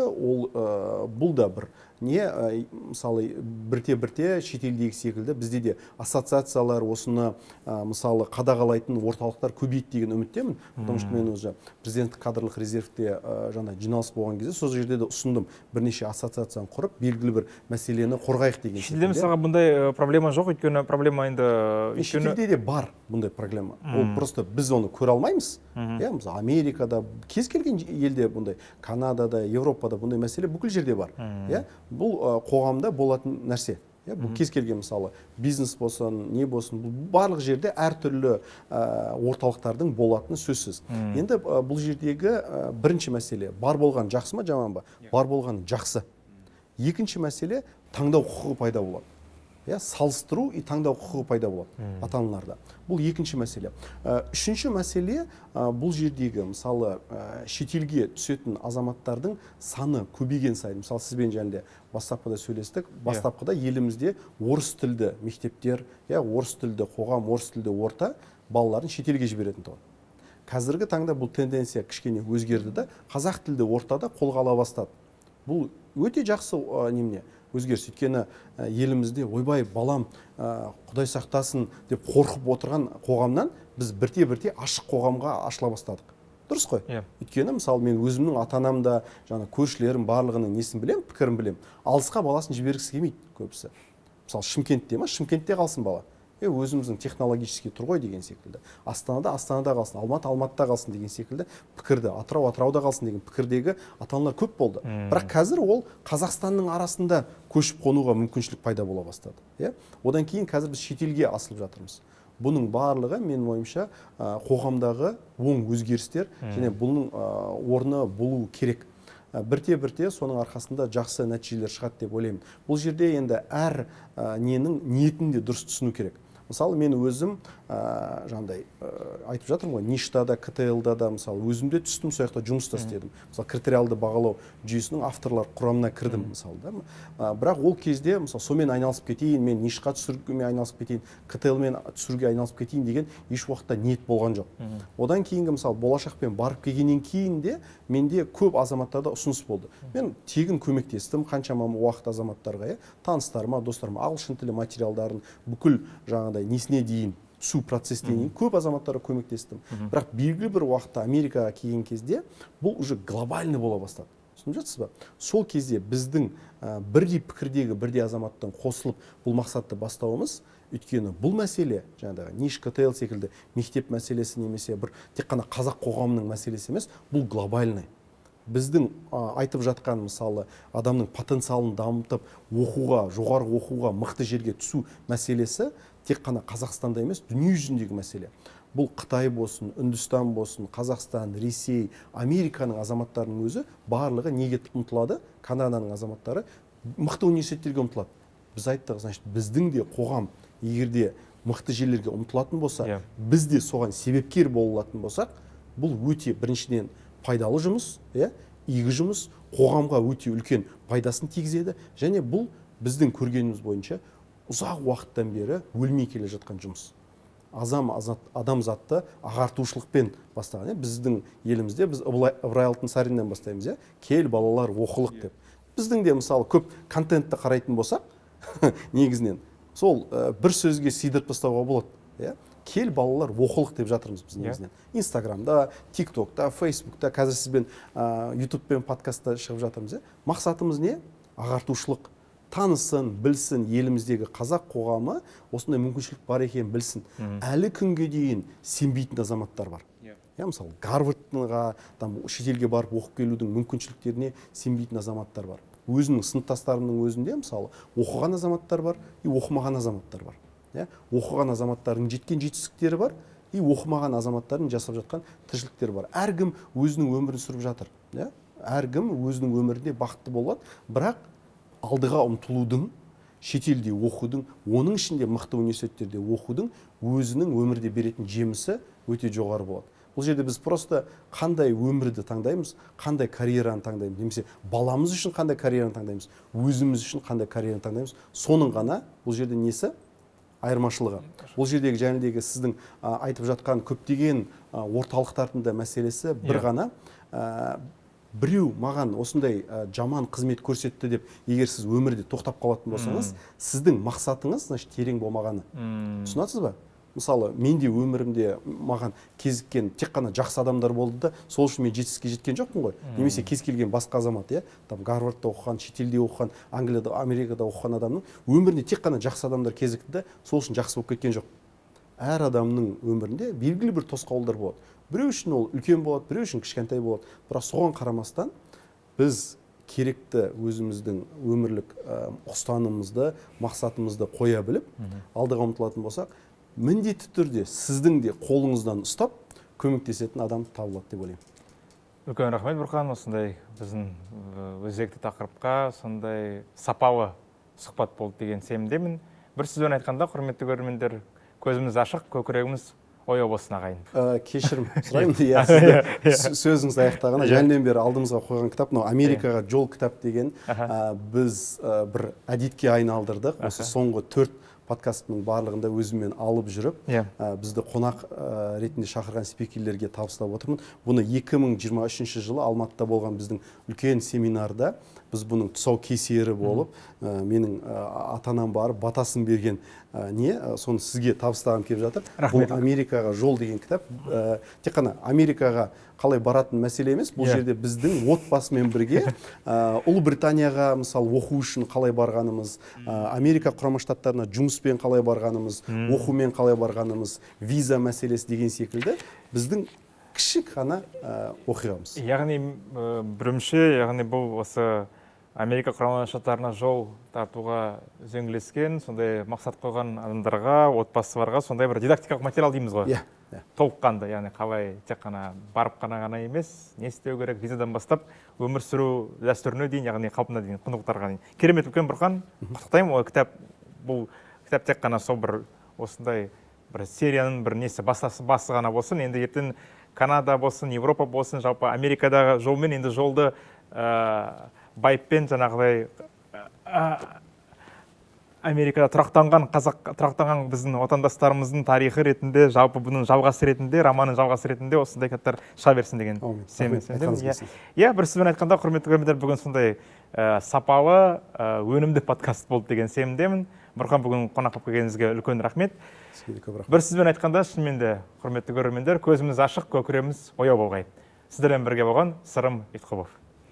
бұл да бір мысалы бірте-бірте шетелдегі секілді бізде де ассоциациялар осыны мысалы қадағалайтын орталықтар көбейді деген үміттемін. Потому что мен уже президенттік кадрлық резервте жаңа жиналыс болған кезде сол жерде де ұсындым бірнеше ассоциацияны құрып белгілі бір мәселені қорғайық деген. Шетелде мысалға бұндай проблема жоқ, өйткені проблема енді шетелде де бар бұндай проблема. Ол просто біз оны көре алмаймыз. Мысалы Америкада, кез келген елде бұндай, Канадада, Европада бұндай мәселе бүкіл жерде бар. Бұл қоғамда болатын нәрсе. Бұл кез келген мысалы бизнес болсын, не болсын, барлық жерде әртүрлі орталықтардың болатыны сөзсіз. Енді бұл жердегі бірінші мәселе бар болған жақсы ма, жаман ба? Бар болған жақсы. Екінші мәселе таңдау құқығы пайда болады. Салыстыру и таңдау құқығы пайда болады ата-аналарда. Бұл екінші мәселе. Үшінші мәселе бұл жердегі мысалы шетелге түсетін азаматтардың саны көбейген сайын. Мысалы сізбен және бастапқыда сөйлестік. Бастапқыда елімізде орыс тілді мектептер, орыс тілді қоғам, орыс тілді орта балаларын шетелге жіберетін тұғын. Қазіргі таңда бұл тенденция кішкене өзгерді де, қазақ тілді ортада қолға ала бастады. Бұл өте жақсы немене өзгеріс. Өйткені елімізде ойбай балам құдай сақтасын деп қорқып отырған қоғамнан біз бірте-бірте ашық қоғамға ашыла бастадық. Дұрыс қой? Өйткені мысалы мен өзімнің ата-анамда, жаңа көршілерім барлығының несін білем, пікірін білем. Алысқа баласын жібергісі келмейді көбісі. Мысалы Шымкентте ма? Шымкентте қалсын бала. Өзіміздің технологический тұр ғой деген секілді. Астанада қалсын, Алматыда қалсын деген секілді пікірді, Атырауда қалсын деген пікірдегі ата-аналар көп болды. Бірақ қазір ол Қазақстанның арасында көшіп қонуға мүмкіншілік пайда бола бастады. Одан кейін қазір біз шетелге асылып жатырмыз. Бұның барлығы менің ойымша қоғамдағы оң өзгерістер және бұның орны болу керек. Бірте-бірте соның арқасында жақсы нәтижелер шығады деп ойлаймын. Бұл жерде енді әр ненің ниетін де дұрыс түсіну керек. Мысалы мен өзім жаңағыдай айтып жатырмын ғой, ништада да, КТЛ-да да мысалы өзімде түстім, сол жақта жұмыста істедім. Мысалы критериалды бағалау жүйесінің авторлар құрамына кірдім мысалы да. Бірақ ол кезде мысалы сонымен айналысып кетейін, мен нишқа түсіруге айналысып кетейін, КТЛ-мен түсіруге айналысып кетейін деген еш уақытта ниет болған жоқ. Одан кейінгі мысалы болашақпен барып келгеннен кейін де менде көп азаматтарда ұсыныс болды. Мен тегін көмектестім қаншама уақыт азаматтарға, таныстарыма, достарыма ағылшын тілі материалдарын бүкіл жаңағыдай несіне дейін түсу процесіне дейін көп азаматтарға көмектестім. Бірақ белгілі бір уақытта Америкаға келген кезде бұл уже глобальный бола бастады. Түсініп жатсыз ба? Сол кезде біздің бірдей пікірдегі бірдей азаматтан қосылып бұл мақсатты бастауымыз, өйткені бұл мәселе жаңағы ниш КТЛ секілді мектеп мәселесі немесе бір тек қана қазақ қоғамының мәселесі емес, бұл глобальный. Біздің айтып жатқан мысалы адамның потенциалын дамытып оқуға, жоғарғы оқуға, мықты жерге түсу мәселесі тек қана Қазақстанда емес, дүние жүзіндегі мәселе. Бұл Қытай болсын, Үндістан болсын, Қазақстан, Ресей, Американың азаматтарының өзі барлығы неге ұмтылады? Канаданың азаматтары мықты университеттерге ұмтылады. Біз айттық, значит, біздің де қоғам егерде мықты жерлерге ұмтылатын болса, біз де соған себепкер болатын болсақ, бұл өте біріншіден пайдалы жұмыс, игі жұмыс, қоғамға өте үлкен пайдасын тигізеді, және бұл біздің көргеніміз бойынша ұзақ уақыттан бері өлмей келе жатқан жұмыс. Адамзатты ағартушылықпен бастаған. Біздің елімізде біз Ыбырай Алтынсариннен бастаймыз, кел балалар оқылық деп. Біздің де мысалы көп контентті қарайтын болсақ, негізінен сол бір сөзге сыйдырып тастауға болады. Кел балалар оқылық деп жатырмыз біз негізінен. Инстаграмда, ТикТокта, Фейсбукта, қазір сізбен Ютубпен подкастта шығып жатырмыз. Мақсатымыз не? Ағартушылық. Танысын, білсін, еліміздегі қазақ қоғамы осындай мүмкіншілік бар екенін білсін. Әлі күнге дейін сенбейтін азаматтар бар. Мысалы Гарвардға, шетелге барып оқып келудің мүмкіншіліктеріне сенбейтін азаматтар бар. Өзінің сыныптастарының өзінде мысалы оқыған азаматтар бар, оқымаған азаматтар бар. Оқыған азаматтардың жеткен жетістіктері бар, оқымаған азаматтардың жасап жатқан тіршіліктері бар. Әркім өзінің өмірін сүріп жатыр. Әркім өзінің өмірінде бақытты болады, бірақ алдыға ұмтылудың, шетелде оқудың, оның ішінде мықты университеттерде оқудың өзінің өмірде беретін жемісі өте жоғары болады. бұл жерде біз просто қандай өмірді таңдаймыз, қандай карьераны таңдаймыз, немесе баламыз үшін қандай карьераны таңдаймыз, өзіміз үшін қандай карьераны таңдаймыз, соның ғана бұл жерде несі айырмашылығы. Бұл жердегі жәнедегі сіздің айтып жатқан көптеген орталықтардың да мәселесі бір ғана біреу маған осындай жаман қызмет көрсетті деп, егер сіз өмірде тоқтап қалатын болсаңыз, сіздің мақсатыңыз значит терең болмағаны. Түсінесіз ба? Мысалы, менде өмірімде маған кезіккен тек қана жақсы адамдар болды да, сол үшін мен жетістікке жеткен жоқпын ғой. Немесе кез келген басқа азамат, там Гарвардта оқыған, шетелде оқыған, Англияда, Америкада оқыған адамның өмірінде тек қана жақсы адамдар кезікті да, сол үшін жақсы болып кеткен жоқ. Әр адамның өмірінде белгілі бір тосқауылдар болады. Біреу үшін ол үлкен болады, біреу үшін кішкентай болады. Бірақ соған қарамастан біз керекті өзіміздің өмірлік ұстанымымызды, мақсатымызды қоя біліп, алдыға ұмтылатын болсақ, міндетті түрде сіздің де қолыңыздан ұстап көмектесетін адам табылады деп ойлаймын. Үлкен рахмет Бұрқан, осындай біздің өзекті тақырыпқа сондай сапалы сұхбат болды деген сенімдемін. Бір сөзбен айтқанда, құрметті көрермендер, көзіміз ашық, көкірегіміз ояу болсын ағайын. Кешірім сұраймын. Сөзіңізді аяқтағанда, жәнеден бері алдымызға қойған кітап, мынау Америкаға жол кітап деген, біз бір әдетке айналдырдық. Осы соңғы 4 подкасттың барлығында өзіммен алып жүріп, бізді қонақ ретінде шақырған спикерлерге табыстап отырмын. Бұны 2023 жылы Алматыда болған біздің үлкен семинарда біз бұның тұсаукесері болып, менің ата-анам барып батасын берген соны сізге табыстағым келіп жатыр. Бұл Америкаға жол деген кітап. Тек қана Америкаға қалай баратын мәселе емес, бұл жерде біздің отбасымен бірге Ұлыбританияға мысалы оқу үшін қалай барғанымыз, Америка құрама штаттарына жұмыспен қалай барғанымыз, оқумен қалай барғанымыз, виза мәселесі деген секілді біздің кішік ғана оқиғамыз. Яғни бірімше, яғни бұл осы Америка құрама штаттарына жол тартуға үзеңгілескен, сондай мақсат қойған адамдарға, отбасыларға сондай бір дидактикалық материал дейміз ғой. Толыққанды, яғни қалай тек қана барып қана емес, не істеу керек, визадан бастап өмір сүру дәстүріне дейін, яғни қалпына дейін, құндылықтарға дейін. Керемет үлкен Бұрқан, құттықтаймын. Бұл кітап тек қана сол бір осындай бір серияның бір несі басы ғана болсын. Енді ертең Канада болсын, Европа болсын, жалпы Америкадағы жолмен енді жолды байыппен жаңағыдай Америкада тұрақтанған біздің отандастарымыздың тарихы ретінде, жалпы бұның жалғасы ретінде, романның жалғасы ретінде осындай кітаптар шыға берсін деген сенімдемін. Бір сөзбен айтқанда, құрметті көрермендер, бүгін сондай сапалы, өнімді подкаст болды деген сенімдемін. Бұрқан, бүгін қонақ болып келгеніңізге үлкен рахмет. Бір сөзбен айтқанда, шынымен де құрметті көрермендер, көзіміз ашық, көкірегіміз ояу болғай. Сіздермен бірге болған Сырым Итқұлов.